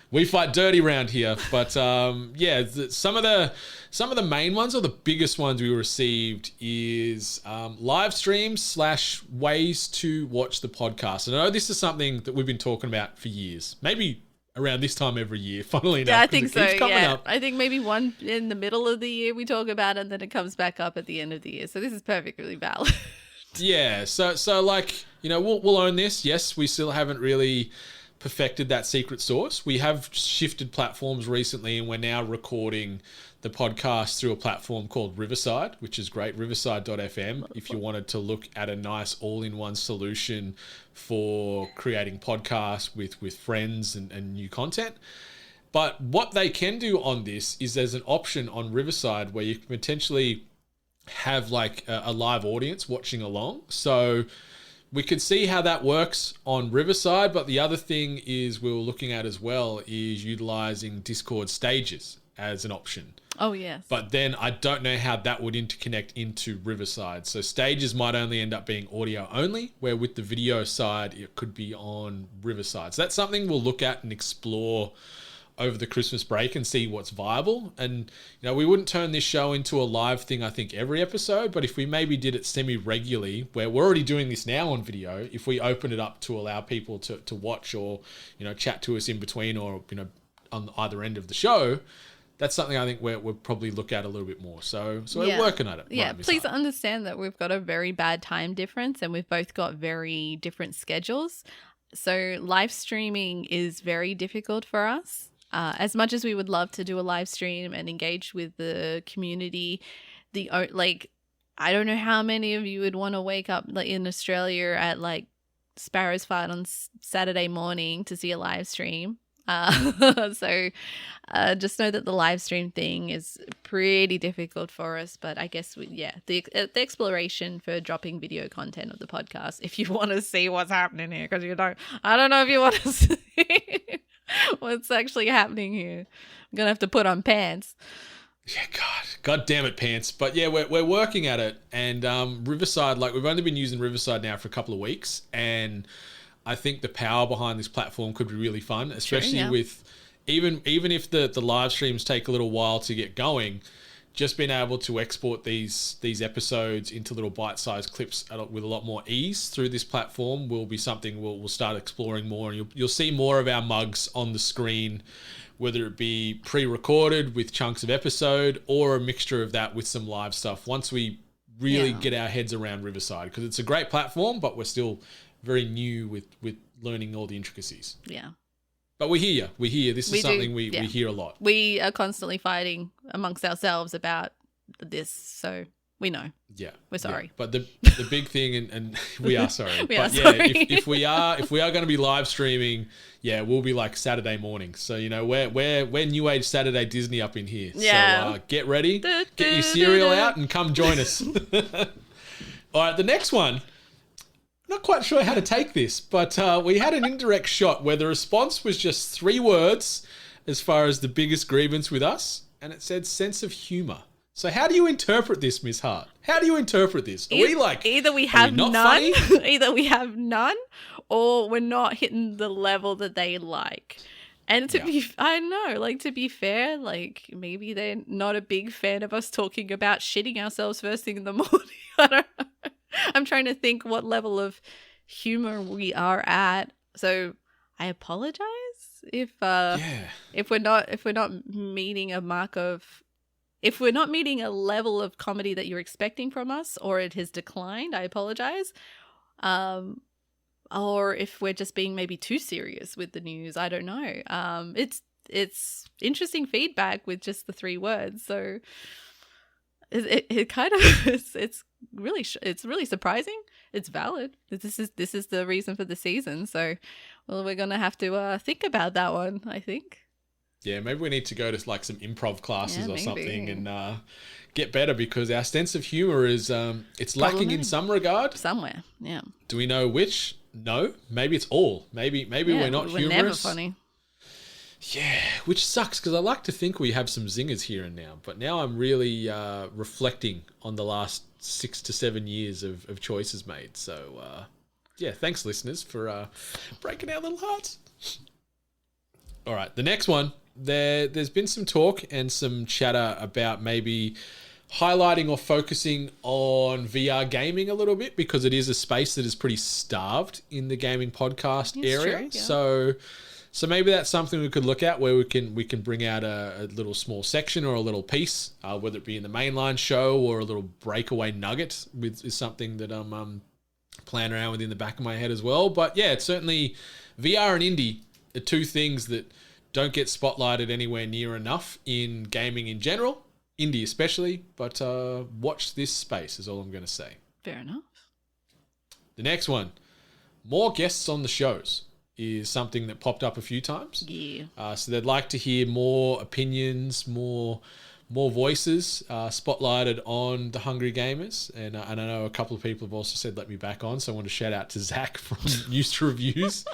We fight dirty round here, but some of the main ones or the biggest ones we received is live streams / ways to watch the podcast. And I know this is something that we've been talking about for years, maybe around this time every year, funnily enough. Yeah, I 'cause think it so. keeps coming Yeah, up. I think maybe one in the middle of the year we talk about, and then it comes back up at the end of the year. So this is perfectly valid. Yeah, so like, you know, we'll own this. Yes, we still haven't really perfected that secret sauce. We have shifted platforms recently, and we're now recording the podcast through a platform called Riverside, which is great, riverside.fm, if you wanted to look at a nice all-in-one solution for creating podcasts with friends and new content. But what they can do on this is there's an option on Riverside where you can potentially have like a live audience watching along. So we could see how that works on Riverside, but the other thing is we were looking at as well is utilizing Discord stages as an option. Oh, yes. But then I don't know how that would interconnect into Riverside. So stages might only end up being audio only, where with the video side, it could be on Riverside. So that's something we'll look at and explore over the Christmas break and see what's viable. And, you know, we wouldn't turn this show into a live thing, I think, every episode, but if we maybe did it semi-regularly, where we're already doing this now on video, if we open it up to allow people to watch or, you know, chat to us in between or, you know, on either end of the show, that's something I think we'll probably look at a little bit more. So we're working at it. Yeah, right, Miss please Hart? understand that we've got a very bad time difference and we've both got very different schedules. So live streaming is very difficult for us. As much as we would love to do a live stream and engage with the community, I don't know how many of you would want to wake up like in Australia at like Sparrow's Fart on Saturday morning to see a live stream. So just know that the live stream thing is pretty difficult for us, but I guess the exploration for dropping video content of the podcast, if you want to see what's happening here, because I don't know if you want to see what's actually happening here. I'm gonna have to put on pants. Yeah, God damn it, pants. But yeah, we're working at it, and Riverside, like we've only been using Riverside now for a couple of weeks, and I think the power behind this platform could be really fun, especially with even if the live streams take a little while to get going. Just being able to export these episodes into little bite-sized clips with a lot more ease through this platform will be something we'll start exploring more. And you'll see more of our mugs on the screen, whether it be pre-recorded with chunks of episode or a mixture of that with some live stuff once we really get our heads around Riverside, because it's a great platform, but we're still very new with learning all the intricacies. Yeah. But we hear you. This is something we hear a lot. We are constantly fighting amongst ourselves about this, so we know. Yeah. We're sorry. Yeah. But the big thing, and we are sorry. But sorry. if we are going to be live streaming, we'll be like Saturday morning. So, you know, we're New Age Saturday Disney up in here. Yeah. So get ready, get your cereal out and come join us. All right, the next one. Not quite sure how to take this, but we had an indirect shot where the response was just 3 words as far as the biggest grievance with us, and it said sense of humour. So how do you interpret this, Miss Hart? How do you interpret this? Are we like either we have not none, funny? or we're not hitting the level that they like. And to be fair, like maybe they're not a big fan of us talking about shitting ourselves first thing in the morning. I don't know. I'm trying to think what level of humor we are at. So I apologize if we're not meeting a mark of, if we're not meeting a level of comedy that you're expecting from us, or it has declined. I apologize. Or if we're just being maybe too serious with the news. I don't know. It's interesting feedback with just the 3 words. So it kind of it's really surprising. It's valid. This is the reason for the season. So, well, we're gonna have to think about that one, I think. Yeah, maybe we need to go to like some improv classes or maybe. something and get better, because our sense of humor is it's lacking in some regard. Somewhere, yeah. Do we know which? No. Maybe it's all. Maybe we're not humorous. We're never funny. Yeah, which sucks, because I like to think we have some zingers here and now. But now I'm really reflecting on the last 6 to 7 years of choices made. So, thanks, listeners, for breaking our little hearts. All right, the next one. There's been some talk and some chatter about maybe highlighting or focusing on VR gaming a little bit, because it is a space that is pretty starved in the gaming podcast area. True, yeah. So So maybe that's something we could look at, where we can bring out a little small section or a little piece, whether it be in the mainline show or a little breakaway nugget, is something that I'm playing around with in the back of my head as well. But yeah, it's certainly VR and indie are two things that don't get spotlighted anywhere near enough in gaming in general, indie especially. But watch this space is all I'm going to say. Fair enough. The next one, more guests on the shows, is something that popped up a few times. Yeah. So they'd like to hear more opinions, more voices spotlighted on the Hungry Gamers. And I know a couple of people have also said let me back on. So I want to shout out to Zac from News to Reviews,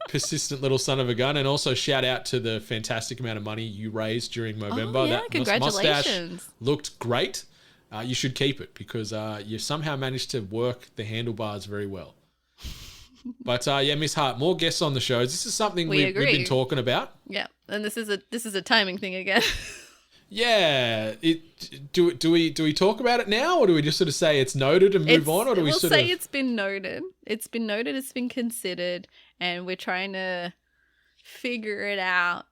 persistent little son of a gun. And also shout out to the fantastic amount of money you raised during Movember. Oh, yeah, that congratulations. mustache looked great. You should keep it because you somehow managed to work the handlebars very well. But yeah, Miss Hart, more guests on the shows. This is something we've been talking about. Yeah, and this is a timing thing again. Yeah, do we talk about it now, or do we just sort of say it's noted and move on, or do we sort of say it's been noted? It's been noted. It's been considered, and we're trying to figure it out.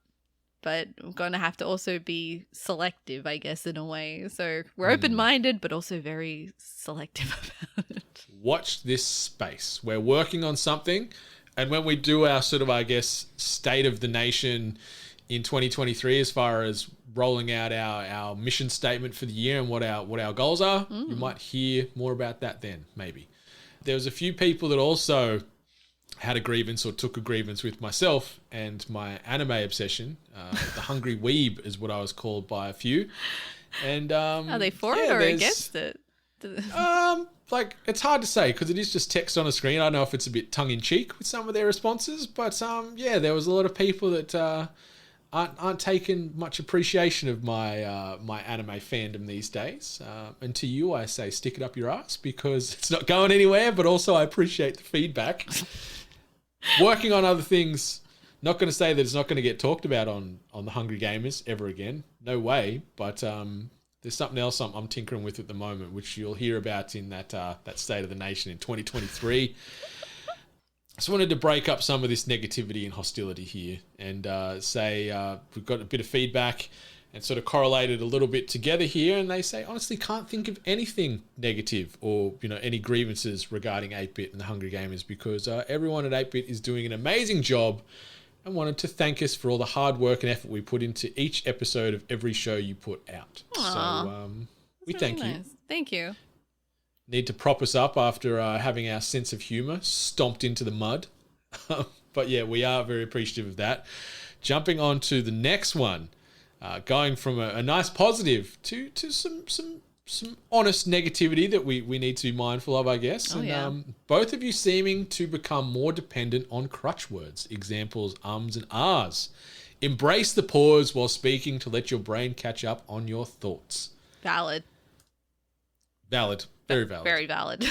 But we're going to have to also be selective, I guess, in a way. So we're open-minded, but also very selective about it. Watch this space. We're working on something. And when we do our sort of, I guess, state of the nation in 2023, as far as rolling out our mission statement for the year and what our goals are, you might hear more about that then, maybe. There was a few people that also had a grievance or took a grievance with myself and my anime obsession. The Hungry Weeb is what I was called by a few. And are they for it or against it? Like, it's hard to say because it is just text on a screen. I don't know if it's a bit tongue-in-cheek with some of their responses, but yeah, there was a lot of people that aren't taking much appreciation of my my anime fandom these days. And to you, I say stick it up your ass because it's not going anywhere, but also I appreciate the feedback. Working on other things, not going to say that it's not going to get talked about on the Hungry Gamers ever again. No way, but there's something else I'm tinkering with at the moment, which you'll hear about in that State of the Nation in 2023. I just wanted to break up some of this negativity and hostility here and say we've got a bit of feedback and sort of correlated a little bit together here. And they say, honestly, can't think of anything negative or, any grievances regarding 8-Bit and the Hungry Gamers because everyone at 8-Bit is doing an amazing job and wanted to thank us for all the hard work and effort we put into each episode of every show you put out. Aww. So we thank you. Nice. Thank you. Need to prop us up after having our sense of humour stomped into the mud. But yeah, we are very appreciative of that. Jumping on to the next one, going from a nice positive to some honest negativity that we need to be mindful of, I guess. Both of you seeming to become more dependent on crutch words, examples, ums and ahs. Embrace the pause while speaking to let your brain catch up on your thoughts. Valid. Very valid. Very valid.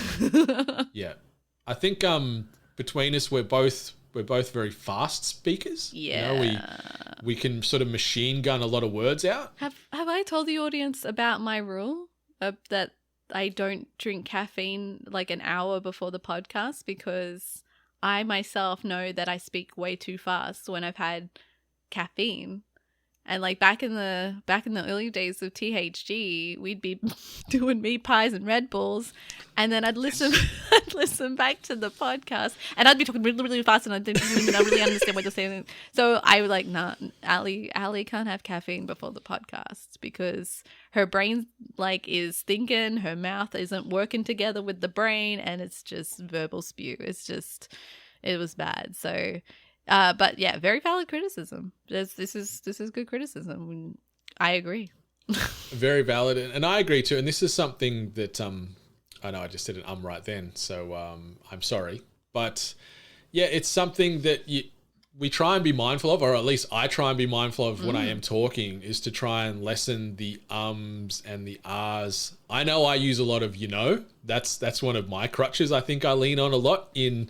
Yeah. I think between us we're both very fast speakers. Yeah. We can sort of machine gun a lot of words out. Have I told the audience about my rule that I don't drink caffeine like an hour before the podcast because I myself know that I speak way too fast when I've had caffeine. And like back in the early days of THG, we'd be doing meat pies and Red Bulls, and then I'd listen back to the podcast, and I'd be talking really, really fast, and I didn't even really understand what they're saying. So I was like, nah, Ali can't have caffeine before the podcast because her brain like is thinking, her mouth isn't working together with the brain, and it's just verbal spew. It was bad. So. But yeah, very valid criticism. This is good criticism. I agree. Very valid, and I agree too. And this is something that I know I just said an right then, so I'm sorry, but yeah, it's something that we try and be mindful of, or at least I try and be mindful of when I am talking, is to try and lessen the ums and the ahs. I know I use a lot of that's one of my crutches. I think I lean on a lot in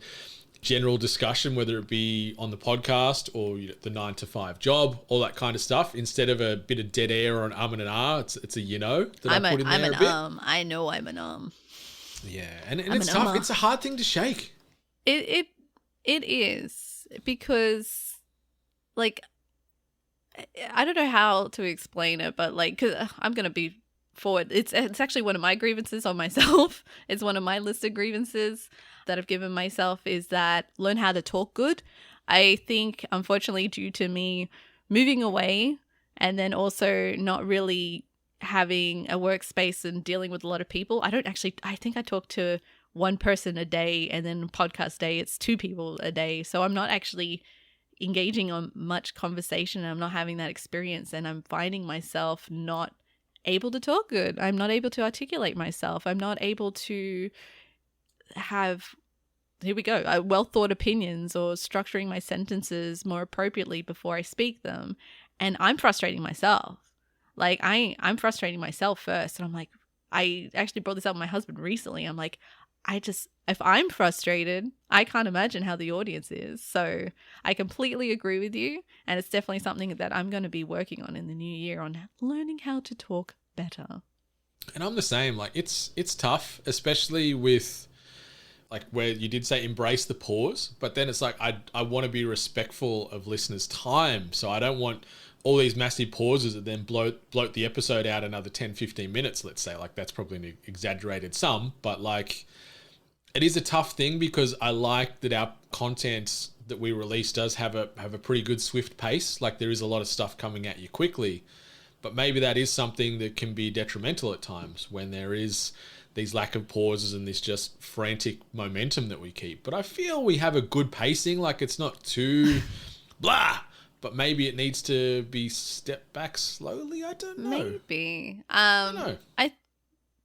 general discussion, whether it be on the podcast or the 9-to-5 job, all that kind of stuff. Instead of a bit of dead air or an and an it's a that I put in there a bit. I know I'm an Yeah, and it's tough. It's a hard thing to shake. It is because like, I don't know how to explain it, but like, cause I'm gonna be forward. It's actually one of my grievances on myself. It's one of my list of grievances that I've given myself is that learn how to talk good. I think, unfortunately, due to me moving away and then also not really having a workspace and dealing with a lot of people, I think I talk to one person a day, and then podcast day, it's 2 people a day. So I'm not actually engaging on much conversation. I'm not having that experience, and I'm finding myself not able to talk good. I'm not able to articulate myself. I'm not able to have, here we go, well thought opinions or structuring my sentences more appropriately before I speak them. And I'm frustrating myself. Like I'm frustrating myself first. And I'm like, I actually brought this up with my husband recently. I'm like, if I'm frustrated, I can't imagine how the audience is. So I completely agree with you. And it's definitely something that I'm going to be working on in the new year, on learning how to talk better. And I'm the same. Like it's tough, especially with like where you did say embrace the pause, but then it's like I want to be respectful of listeners' time. So I don't want all these massive pauses that then bloat the episode out another 10, 15 minutes, let's say. Like that's probably an exaggerated sum, but like it is a tough thing because I like that our content that we release does have a pretty good swift pace. Like there is a lot of stuff coming at you quickly, but maybe that is something that can be detrimental at times when there is these lack of pauses and this just frantic momentum that we keep. But I feel we have a good pacing. Like it's not too blah, but maybe it needs to be stepped back slowly. I don't know. Maybe. I don't know.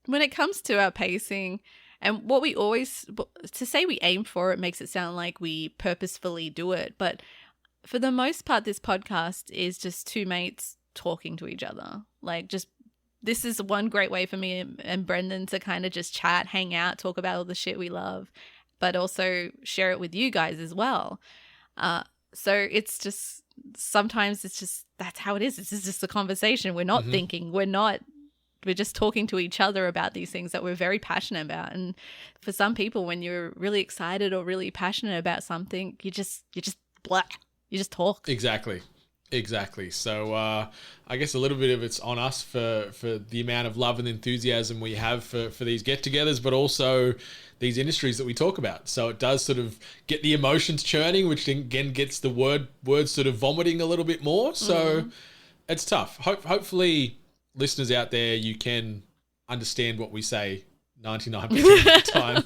When it comes to our pacing, and what we always, to say we aim for it makes it sound like we purposefully do it. But for the most part, this podcast is just 2 mates talking to each other. Like just, this is one great way for me and Brendan to kind of just chat, hang out, talk about all the shit we love, but also share it with you guys as well. So it's just, sometimes it's just, that's how it is. This is just a conversation. We're not thinking, we're just talking to each other about these things that we're very passionate about. And for some people, when you're really excited or really passionate about something, you just blah, you just talk. Exactly. So I guess a little bit of it's on us for the amount of love and enthusiasm we have for these get-togethers, but also these industries that we talk about. So it does sort of get the emotions churning, which again gets the words sort of vomiting a little bit more. So it's tough. Hopefully listeners out there, you can understand what we say 99% of the time.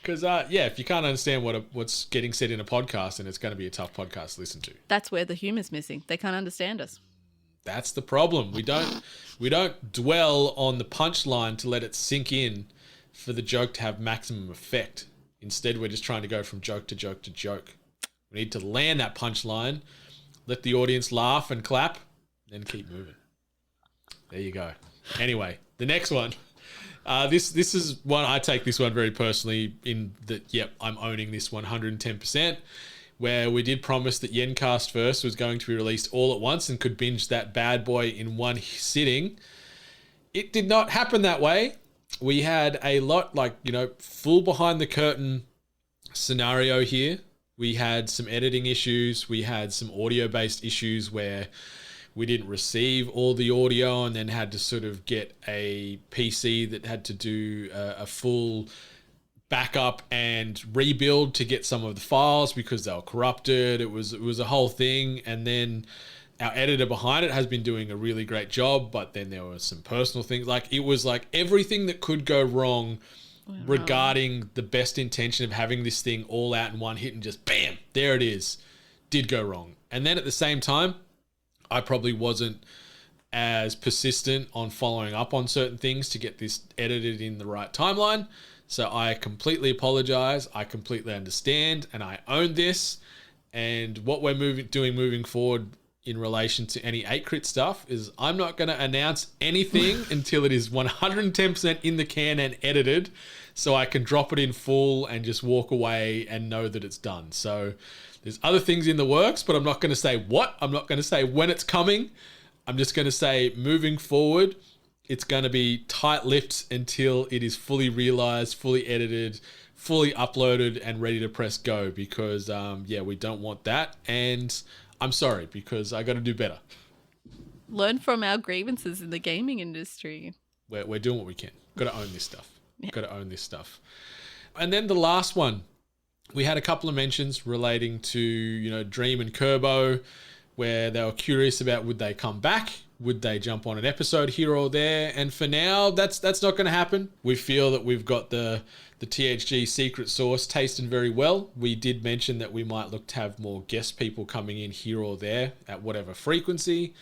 Because, if you can't understand what's getting said in a podcast, then it's going to be a tough podcast to listen to. That's where the humor's missing. They can't understand us. That's the problem. We don't dwell on the punchline to let it sink in for the joke to have maximum effect. Instead, we're just trying to go from joke to joke to joke. We need to land that punchline, let the audience laugh and clap, then keep moving. There you go. Anyway, the next one. This is one, I take this one very personally in that, I'm owning this 110%, where we did promise that Yencast First was going to be released all at once and could binge that bad boy in one sitting. It did not happen that way. We had a lot, full behind the curtain scenario here. We had some editing issues. We had some audio-based issues where we didn't receive all the audio and then had to sort of get a PC that had to do a full backup and rebuild to get some of the files because they were corrupted. It was a whole thing. And then our editor behind it has been doing a really great job, but then there were some personal things. Like it was like everything that could go wrong regarding the best intention of having this thing all out in one hit and just bam, there it is, did go wrong. And then at the same time, I probably wasn't as persistent on following up on certain things to get this edited in the right timeline. So I completely apologize. I completely understand, and I own this. And what we're moving forward in relation to any 8-crit stuff is I'm not going to announce anything until it is 110% in the can and edited, so I can drop it in full and just walk away and know that it's done. So there's other things in the works, but I'm not going to say what. I'm not going to say when it's coming. I'm just going to say moving forward, it's going to be tight-lipped until it is fully realized, fully edited, fully uploaded, and ready to press go because, we don't want that. And I'm sorry because I got to do better. Learn from our grievances in the gaming industry. We're doing what we can. Got to own this stuff. Got to own this stuff. And then the last one, we had a couple of mentions relating to, Dream and Kerbo, where they were curious about would they come back? Would they jump on an episode here or there? And for now, that's not going to happen. We feel that we've got the THG secret sauce tasting very well. We did mention that we might look to have more guest people coming in here or there at whatever frequency.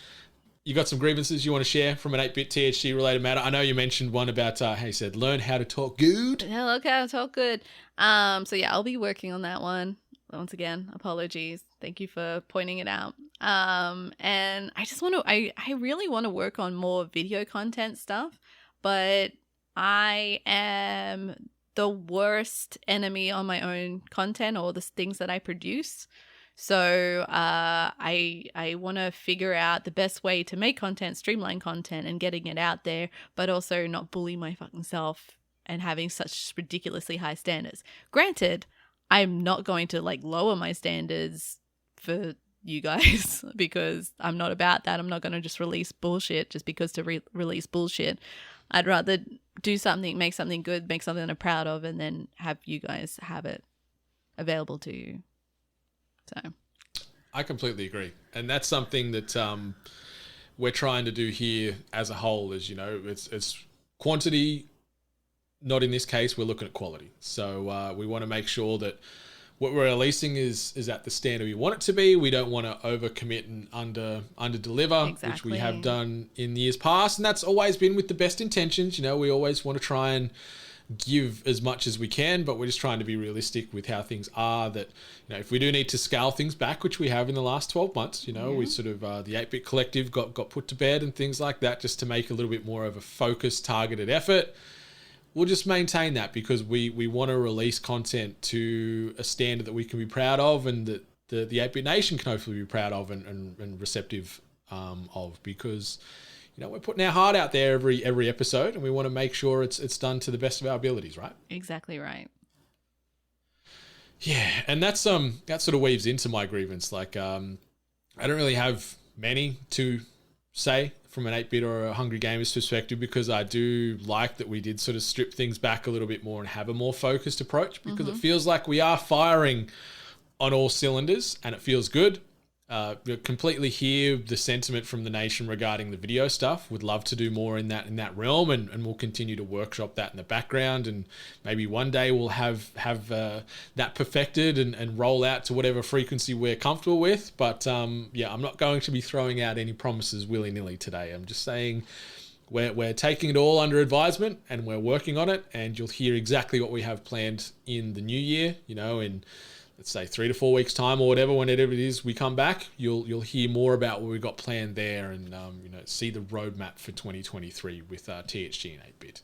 You got some grievances you want to share from an 8-bit THG related matter? I know you mentioned one about, he said, learn how to talk good. Yeah, look how to talk good. I'll be working on that one. Once again, apologies. Thank you for pointing it out. And I just want to, I really want to work on more video content stuff, but I am the worst enemy on my own content or the things that I produce. So I want to figure out the best way to make content, streamline content and getting it out there, but also not bully my fucking self and having such ridiculously high standards. Granted, I'm not going to lower my standards for you guys because I'm not about that. I'm not going to just release bullshit just because to release bullshit. I'd rather do something, make something good, make something I'm proud of, and then have you guys have it available to you. So, I completely agree, and that's something that we're trying to do here as a whole. Is it's quantity, not in this case. We're looking at quality. So we want to make sure that what we're releasing is at the standard we want it to be. We don't want to overcommit and under deliver, which we have done in years past, and that's always been with the best intentions. We always want to try and give as much as we can, but we're just trying to be realistic with how things are. That if we do need to scale things back, which we have in the last 12 months, we sort of the 8-bit collective got put to bed and things like that, just to make a little bit more of a focused, targeted effort. We'll just maintain that because we want to release content to a standard that we can be proud of and that the 8-bit Nation can hopefully be proud of and receptive of, because we're putting our heart out there every episode, and we want to make sure it's done to the best of our abilities, right? Exactly right. Yeah, and that sort of weaves into my grievance. I don't really have many to say from an 8-bit or a Hungry Gamers perspective, because I do like that we did sort of strip things back a little bit more and have a more focused approach, because it feels like we are firing on all cylinders and it feels good. Completely hear the sentiment from the nation regarding the video stuff. Would love to do more in that realm, and we'll continue to workshop that in the background, and maybe one day we'll have that perfected and roll out to whatever frequency we're comfortable with. But I'm not going to be throwing out any promises willy-nilly today. I'm just saying we're taking it all under advisement and we're working on it, and you'll hear exactly what we have planned in the new year. In let's say 3 to 4 weeks time or whatever, whenever it is we come back, you'll hear more about what we've got planned there, and see the roadmap for 2023 with THG and 8-bit.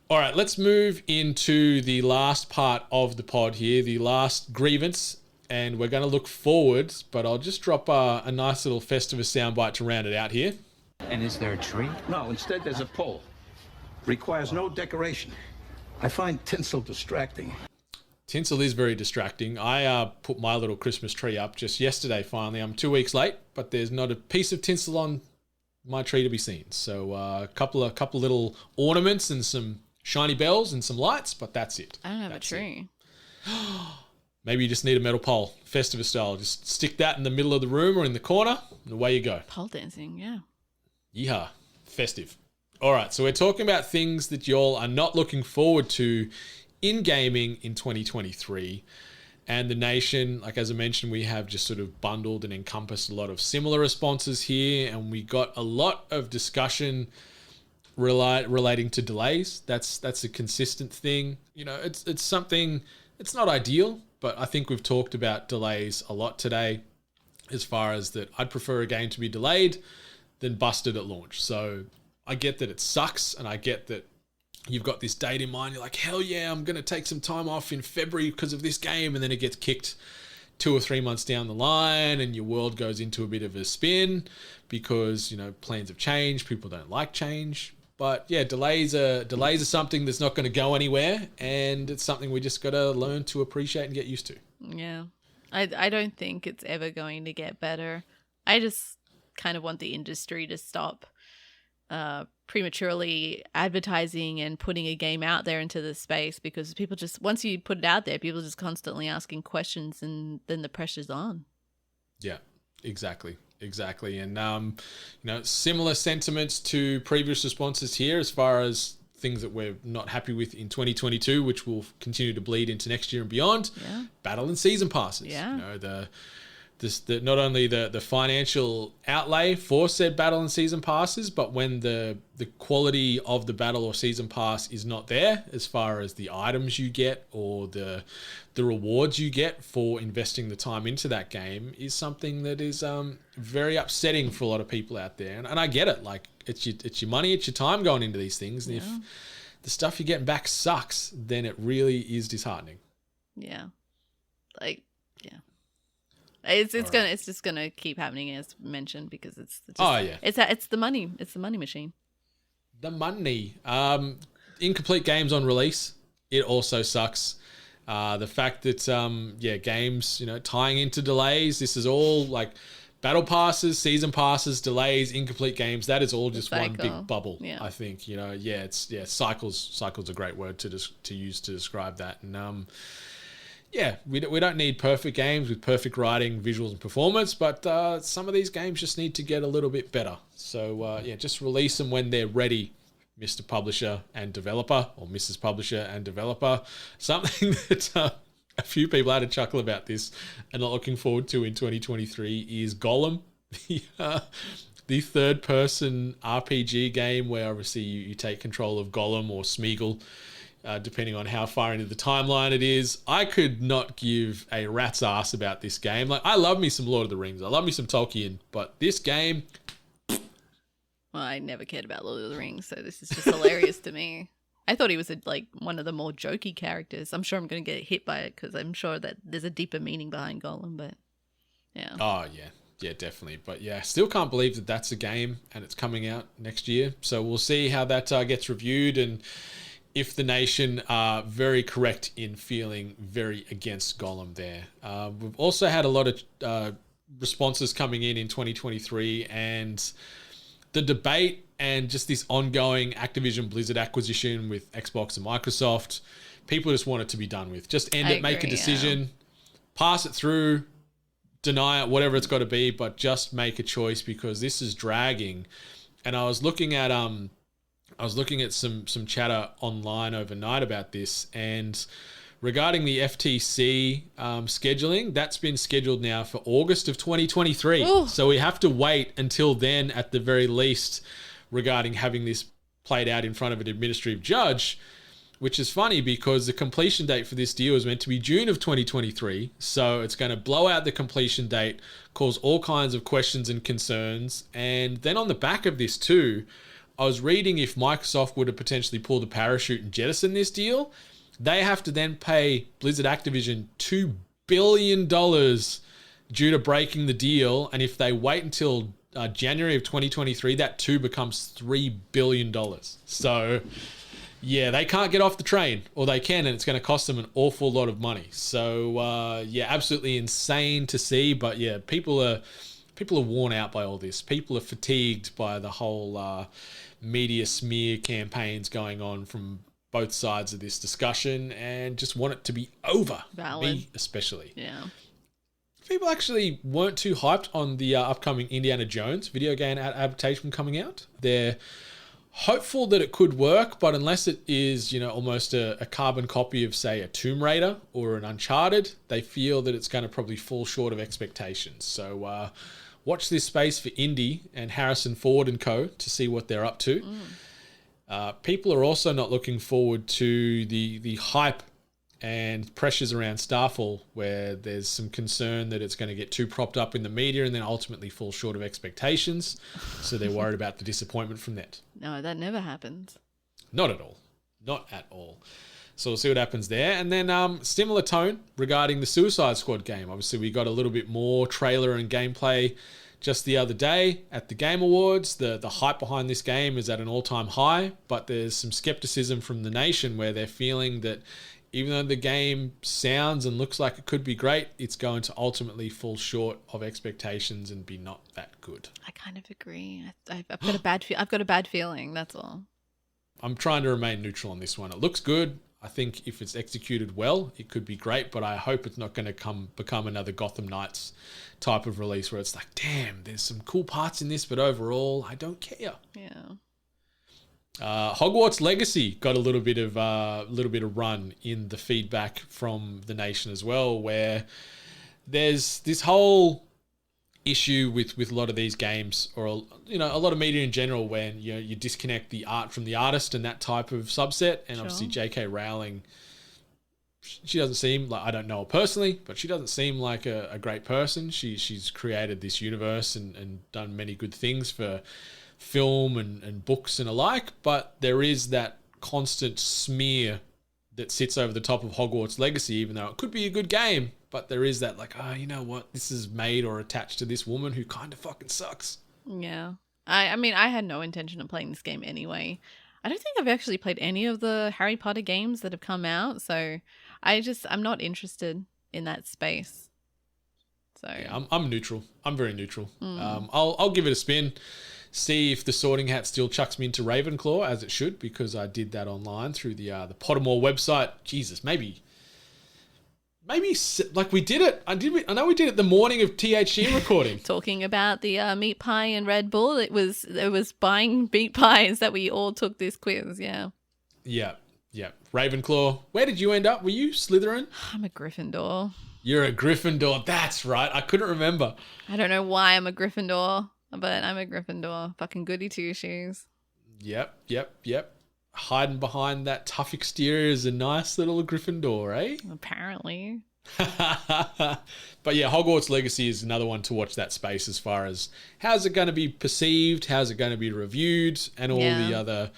All right, let's move into the last part of the pod here, the last grievance, and we're going to look forward, but I'll just drop a nice little Festivus soundbite to round it out here. And is there a tree? No, instead there's a pole. Requires no decoration. I find tinsel distracting. Tinsel is very distracting. I put my little Christmas tree up just yesterday, finally. I'm 2 weeks late, but there's not a piece of tinsel on my tree to be seen. So a couple little ornaments and some shiny bells and some lights, but that's it. I don't have a tree. Maybe you just need a metal pole, Festivus style. Just stick that in the middle of the room or in the corner, and away you go. Pole dancing, yeah. Yeehaw. Festive. All right, so we're talking about things that y'all are not looking forward to in gaming in 2023, and the nation, as I mentioned, we have just sort of bundled and encompassed a lot of similar responses here, and we got a lot of discussion relating to delays. That's a consistent thing. It's something, it's not ideal, but I think we've talked about delays a lot today, as far as that I'd prefer a game to be delayed than busted at launch. So I get that it sucks, and I get that you've got this date in mind. You're like, hell yeah, I'm going to take some time off in February because of this game. And then it gets kicked 2 or 3 months down the line and your world goes into a bit of a spin because, you know, plans have changed, people don't like change. But yeah, delays are something that's not going to go anywhere, and it's something we just got to learn to appreciate and get used to. Yeah. I don't think it's ever going to get better. I just kind of want the industry to stop prematurely advertising and putting a game out there into the space, because people just, once you put it out there, people are just constantly asking questions, and then the pressure's on. Yeah, exactly. And, you know, similar sentiments to previous responses here as far as things that we're not happy with in 2022, which will continue to bleed into next year and beyond. Yeah. Battle and season passes. Yeah. You know, the not only the financial outlay for said battle and season passes, but when the quality of the battle or season pass is not there, as far as the items you get or the rewards you get for investing the time into that game, is something that is very upsetting for a lot of people out there. And I get it. Like, it's your money, it's your time going into these things. And if the stuff you're getting back sucks, then it really is disheartening. Yeah. Like, yeah. It's just gonna keep happening, as mentioned, because it's the money. It's the money machine. The money. Incomplete games on release. It also sucks. The fact that games, you know, tying into delays. This is all like battle passes, season passes, delays, incomplete games. That is all just one big bubble. Yeah. I think, you know. Cycles. Cycles a great word to use to describe that. And we don't need perfect games with perfect writing, visuals, and performance, but some of these games just need to get a little bit better. So, just release them when they're ready, Mr. Publisher and Developer, or Mrs. Publisher and Developer. Something that a few people had a chuckle about this and are looking forward to in 2023 is Golem, the third-person RPG game where obviously you take control of Golem or Smeagol, depending on how far into the timeline it is. I could not give a rat's ass about this game. Like, I love me some Lord of the Rings. I love me some Tolkien. But this game... Well, I never cared about Lord of the Rings, so this is just hilarious to me. I thought he was one of the more jokey characters. I'm sure I'm going to get hit by it, because I'm sure that there's a deeper meaning behind Golem, but yeah. Oh, yeah. Yeah, definitely. But yeah, still can't believe that that's a game and it's coming out next year. So we'll see how that gets reviewed, and if the nation are very correct in feeling very against Golem there. We've also had a lot of responses coming in 2023, and the debate and just this ongoing Activision Blizzard acquisition with Xbox and Microsoft, people just want it to be done with. Just end it, make a decision, pass it through, deny it, whatever it's got to be, but just make a choice, because this is dragging. And I was looking at some chatter online overnight about this, and regarding the FTC scheduling, that's been scheduled now for August of 2023. Ooh. So we have to wait until then, at the very least, regarding having this played out in front of an administrative judge, which is funny because the completion date for this deal is meant to be June of 2023. So it's going to blow out the completion date, cause all kinds of questions and concerns. And then on the back of this too, I was reading if Microsoft would have potentially pulled a parachute and jettisoned this deal, they have to then pay Blizzard Activision $2 billion due to breaking the deal. And if they wait until January of 2023, that too becomes $3 billion. So yeah, they can't get off the train, or they can, and it's going to cost them an awful lot of money. So absolutely insane to see. But yeah, people are worn out by all this. People are fatigued by the whole media smear campaigns going on from both sides of this discussion, and just want it to be over. Valid. Me especially. Yeah. People actually weren't too hyped on the upcoming Indiana Jones video game adaptation coming out. They're hopeful that it could work, but unless it is, you know, almost a carbon copy of, say, a Tomb Raider or an Uncharted, they feel that it's going to probably fall short of expectations. So watch this space for Indy and Harrison Ford and co. to see what they're up to. People are also not looking forward to the hype and pressures around Starfall, where there's some concern that it's going to get too propped up in the media and then ultimately fall short of expectations. So they're worried about the disappointment from that. No, that never happens. Not at all. Not at all. So we'll see what happens there. And then similar tone regarding the Suicide Squad game. Obviously, we got a little bit more trailer and gameplay just the other day at the Game Awards. The hype behind this game is at an all-time high, but there's some skepticism from the nation where they're feeling that even though the game sounds and looks like it could be great, it's going to ultimately fall short of expectations and be not that good. I kind of agree. I've got a bad feeling. That's all. I'm trying to remain neutral on this one. It looks good. I think if it's executed well, it could be great, but I hope it's not going to become another Gotham Knights type of release where it's like, damn, there's some cool parts in this, but overall, I don't care. Yeah. Hogwarts Legacy got a little bit of run in the feedback from the nation as well, where there's this whole issue with a lot of these games, or a lot of media in general, when you disconnect the art from the artist and that type of subset. And obviously J.K. Rowling, she doesn't seem like, I don't know her personally, but she doesn't seem like a great person. She's created this universe and done many good things for film and books and alike, but there is that constant smear that sits over the top of Hogwarts Legacy, even though it could be a good game. But there is that like, you know what? This is made or attached to this woman who kind of fucking sucks. Yeah. I mean, I had no intention of playing this game anyway. I don't think I've actually played any of the Harry Potter games that have come out. So I'm not interested in that space. So yeah, I'm neutral. I'm very neutral. I'll give it a spin. See if the Sorting Hat still chucks me into Ravenclaw, as it should, because I did that online through the Pottermore website. Jesus, maybe like we did it. I know we did it the morning of THG recording. Talking about the meat pie and Red Bull, it was buying meat pies that we all took this quiz. Yeah. Yeah. Ravenclaw. Where did you end up? Were you Slytherin? I'm a Gryffindor. You're a Gryffindor. That's right. I couldn't remember. I don't know why I'm a Gryffindor, but I'm a Gryffindor. Fucking goody two shoes. Yep. Hiding behind that tough exterior is a nice little Gryffindor, eh? Apparently. But yeah, Hogwarts Legacy is another one to watch that space as far as how's it going to be perceived, how's it going to be reviewed, and all the other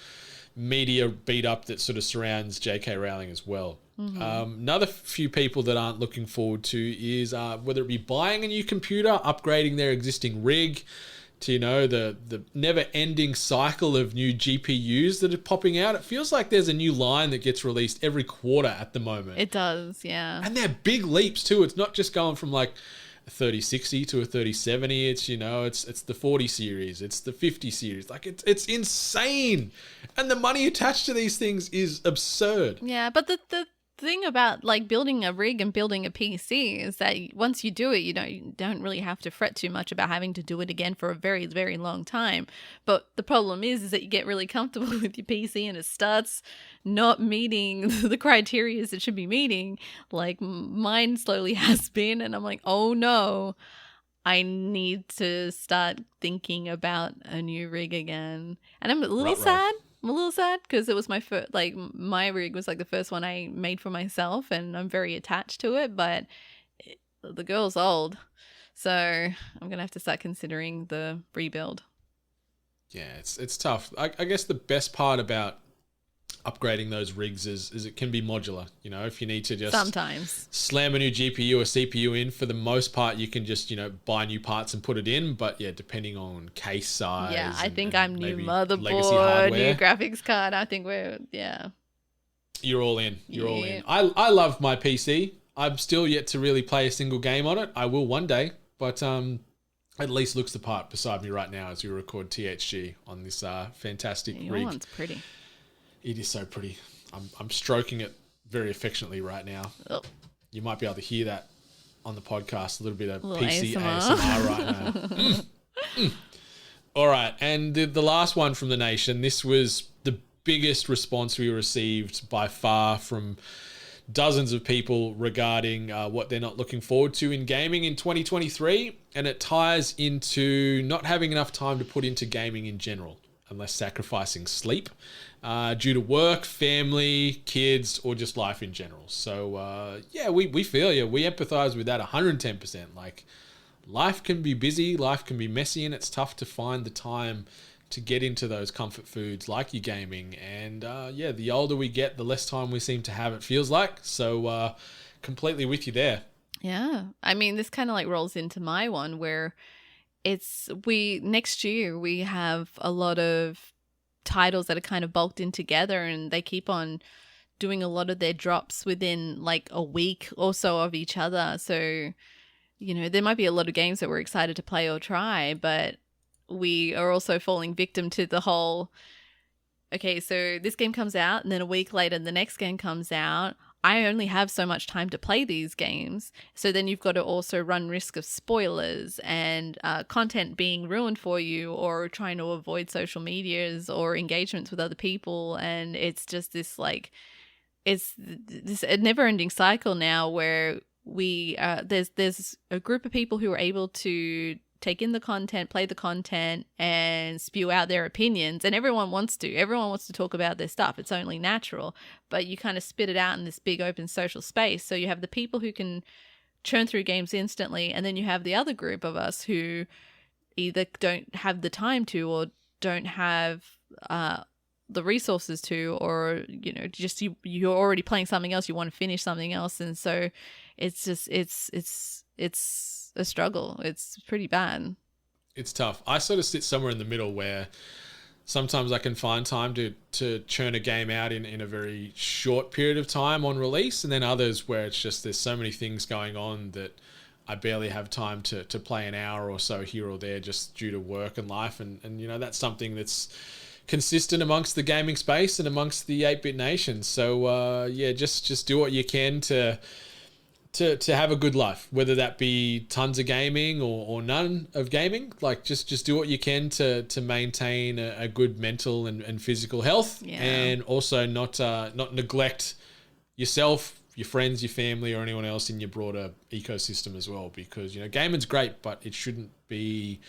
media beat up that sort of surrounds J.K. Rowling as well. Another few people that aren't looking forward to is whether it be buying a new computer, upgrading their existing rig, to the never-ending cycle of new GPUs that are popping out. It feels like there's a new line that gets released every quarter at the moment. It does, yeah. And they're big leaps too. It's not just going from like a 3060 to a 3070. It's it's the 40 series, it's the 50 series. Like it's insane, and the money attached to these things is absurd. Yeah, but the thing about like building a rig and building a PC is that once you do it, you don't really have to fret too much about having to do it again for a very, very long time. But the problem is that you get really comfortable with your PC and it starts not meeting the criteria it should be meeting, like mine slowly has been, and I'm like, oh no, I need to start thinking about a new rig again. And I'm a little sad. I'm a little sad because it was my first, like my rig was like the first one I made for myself, and I'm very attached to it, but the girl's old. So I'm going to have to start considering the rebuild. Yeah, it's tough. I guess the best part about upgrading those rigs is it can be modular. If you need to just sometimes slam a new GPU or CPU in, for the most part you can just buy new parts and put it in. But yeah, depending on case size, I think I'm new motherboard, new graphics card. I think you're all in. All in. I love my PC. I'm still yet to really play a single game on it. I will one day, but at least looks the part beside me right now as we record THG on this fantastic rig. Your one's pretty. It is so pretty. I'm stroking it very affectionately right now. Oh. You might be able to hear that on the podcast. A little bit of PC ASMR. ASMR right now. All right. And the last one from the nation, this was the biggest response we received by far from dozens of people regarding what they're not looking forward to in gaming in 2023. And it ties into not having enough time to put into gaming in general, unless sacrificing sleep due to work, family, kids, or just life in general. So, we feel you. We empathize with that 110%. Like, life can be busy, life can be messy, and it's tough to find the time to get into those comfort foods like your gaming. And yeah, the older we get, the less time we seem to have, it feels like. So completely with you there. Yeah. I mean, this kind of like rolls into my one where next year we have a lot of titles that are kind of bulked in together, and they keep on doing a lot of their drops within like a week or so of each other. So, you know, there might be a lot of games that we're excited to play or try, but we are also falling victim to the whole, okay, so this game comes out and then a week later the next game comes out. I only have so much time to play these games. So then you've got to also run risk of spoilers and content being ruined for you, or trying to avoid social medias or engagements with other people. And it's just this like, it's this a never-ending cycle now where there's a group of people who are able to take in the content, play the content, and spew out their opinions. And everyone wants to talk about their stuff. It's only natural. But you kind of spit it out in this big open social space. So you have the people who can churn through games instantly, and then you have the other group of us who either don't have the time to, or don't have the resources to, or, you know, just you're already playing something else, you want to finish something else. And so it's just it's a struggle. It's pretty bad. It's tough. I sort of sit somewhere in the middle where sometimes I can find time to churn a game out in a very short period of time on release, and then others where it's just there's so many things going on that I barely have time to play an hour or so here or there just due to work and life. And you know, that's something that's consistent amongst the gaming space and amongst the 8-Bit Nation. So yeah, just do what you can to have a good life, whether that be tons of gaming or none of gaming. Like just do what you can to maintain a good mental and physical health, and also not neglect yourself, your friends, your family, or anyone else in your broader ecosystem as well. Because, you know, gaming's great, but it shouldn't be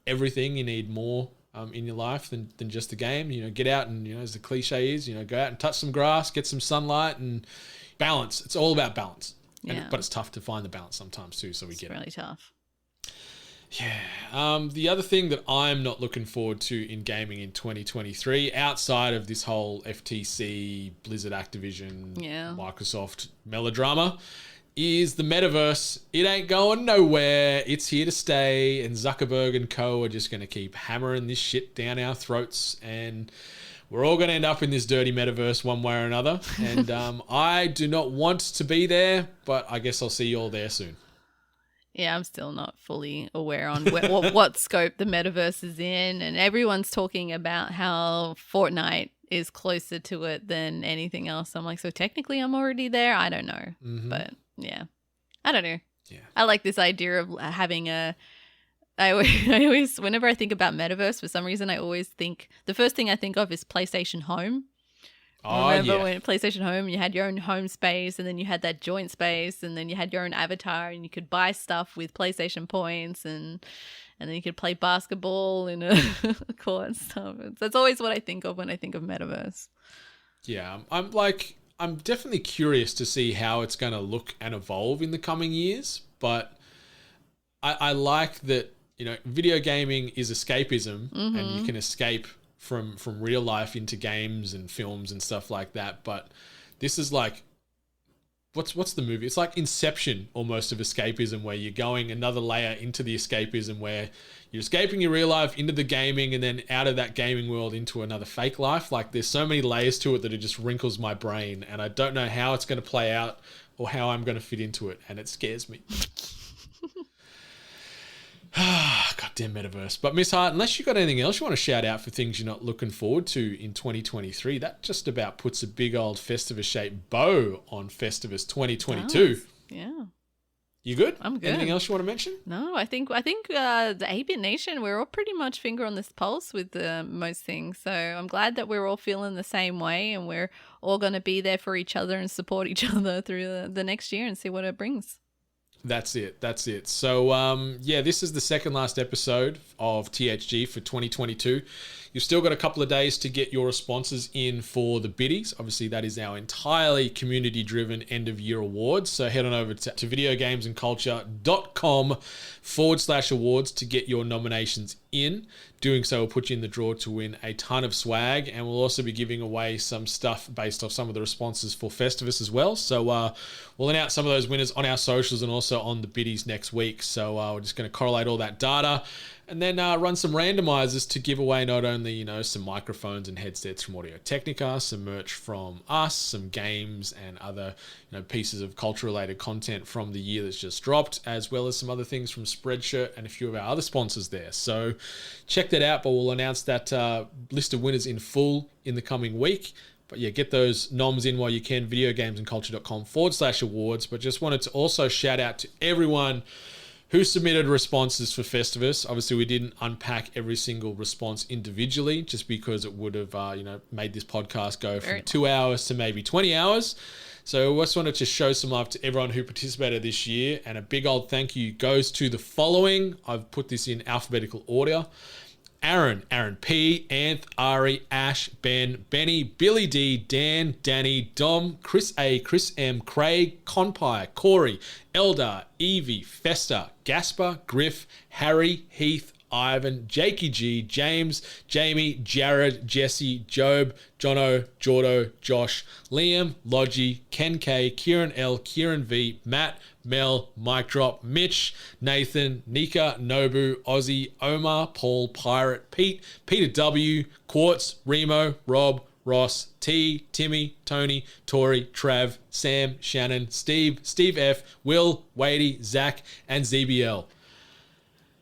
everything. You need more in your life than just the game. You know, get out and, you know, as the cliche is, you know, go out and touch some grass, get some sunlight, and balance. It's all about balance. Yeah. But it's tough to find the balance sometimes too, so we get it. It's really tough. Yeah. The other thing that I'm not looking forward to in gaming in 2023, outside of this whole FTC, Blizzard, Activision, Microsoft melodrama, is the metaverse. It ain't going nowhere. It's here to stay, and Zuckerberg and co are just going to keep hammering this shit down our throats, and we're all going to end up in this dirty metaverse one way or another. And I do not want to be there, but I guess I'll see you all there soon. Yeah, I'm still not fully aware on what scope the metaverse is in. And everyone's talking about how Fortnite is closer to it than anything else. I'm like, so technically I'm already there? I don't know. Mm-hmm. But yeah, I don't know. Yeah, I like this idea of having I always, whenever I think about metaverse, for some reason, I always think, the first thing I think of is PlayStation Home. Remember when PlayStation Home, you had your own home space, and then you had that joint space, and then you had your own avatar, and you could buy stuff with PlayStation points, and then you could play basketball in a court and stuff. That's always what I think of when I think of metaverse. Yeah, I'm definitely curious to see how it's going to look and evolve in the coming years, but I like that, you know, video gaming is escapism, mm-hmm. and you can escape from real life into games and films and stuff like that. But this is like, what's the movie? It's like Inception almost of escapism, where you're going another layer into the escapism, where you're escaping your real life into the gaming, and then out of that gaming world into another fake life. Like, there's so many layers to it that it just wrinkles my brain, and I don't know how it's going to play out or how I'm going to fit into it, and it scares me. Goddamn metaverse. But Miss Hart, unless you got anything else you want to shout out for things you're not looking forward to in 2023, that just about puts a big old Festivus-shaped bow on Festivus 2022. Yeah. You good? I'm good. Anything else you want to mention? No, I think the 8-Bit Nation, we're all pretty much finger on this pulse with most things. So I'm glad that we're all feeling the same way, and we're all going to be there for each other and support each other through the next year and see what it brings. That's it. So, yeah, this is the second last episode of THG for 2022. You've still got a couple of days to get your responses in for the biddies. Obviously, that is our entirely community-driven end-of-year awards. So head on over to videogamesandculture.com/awards to get your nominations in. Doing so will put you in the draw to win a ton of swag, and we'll also be giving away some stuff based off some of the responses for Festivus as well. So we'll announce some of those winners on our socials and also on the biddies next week. So we're just going to correlate all that data and then run some randomizers to give away not only, some microphones and headsets from Audio-Technica, some merch from us, some games and other, pieces of culture-related content from the year that's just dropped, as well as some other things from Spreadshirt and a few of our other sponsors there. So check that out, but we'll announce that list of winners in full in the coming week. But yeah, get those noms in while you can, videogamesandculture.com/awards. But just wanted to also shout out to everyone who submitted responses for Festivus. Obviously, we didn't unpack every single response individually just because it would have, made this podcast go from 2 hours to maybe 20 hours. So I just wanted to show some love to everyone who participated this year. And a big old thank you goes to the following. I've put this in alphabetical order. Aaron P, Anth, Ari, Ash, Ben, Benny, Billy D, Dan, Danny, Dom, Chris A, Chris M, Craig, Conpie, Corey, Eldar, Evie, Festa, Gasper, Griff, Harry, Heath, Ivan, Jakey-Gee, James, Jamie, Jarrad, Jesse, Jobe, Jono, Jordo, Josh, Liam, Lodgey, Ken K, Kieran L, Keiron V, Matt, Mel, Mikedrop, Mitch, Nathan, Nica, Nobu, Ozzy, Omar, Paul, Pirate, Pete, Peter W, Quartz, Reemo, Rob, Ross, T, Timmy, Tony, Tori, Trav, Sam, Shannon, Steve F, Will, Wadey, Zac and ZBL.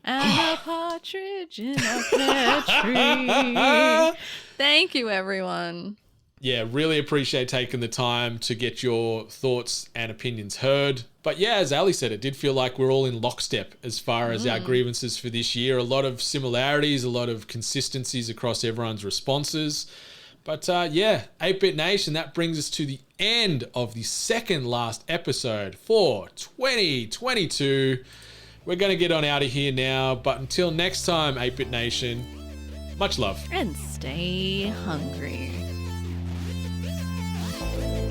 And a partridge in a pear tree. Thank you, everyone. Yeah, really appreciate taking the time to get your thoughts and opinions heard. But yeah, as Ali said, it did feel like we're all in lockstep as far as our grievances for this year. A lot of similarities, a lot of consistencies across everyone's responses. But yeah, 8-Bit Nation, that brings us to the end of the second last episode for 2022. We're going to get on out of here now, but until next time, 8-Bit Nation, much love. And stay hungry.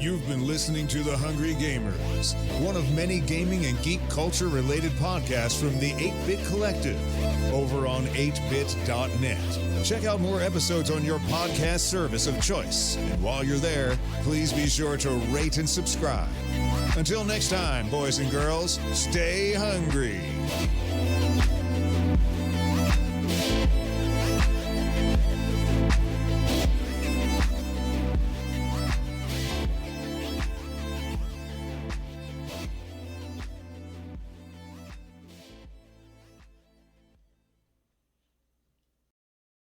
You've been listening to The Hungry Gamers, one of many gaming and geek culture related podcasts from the 8-Bit Collective over on 8bit.net. Check out more episodes on your podcast service of choice. And while you're there, please be sure to rate and subscribe. Until next time, boys and girls, stay hungry.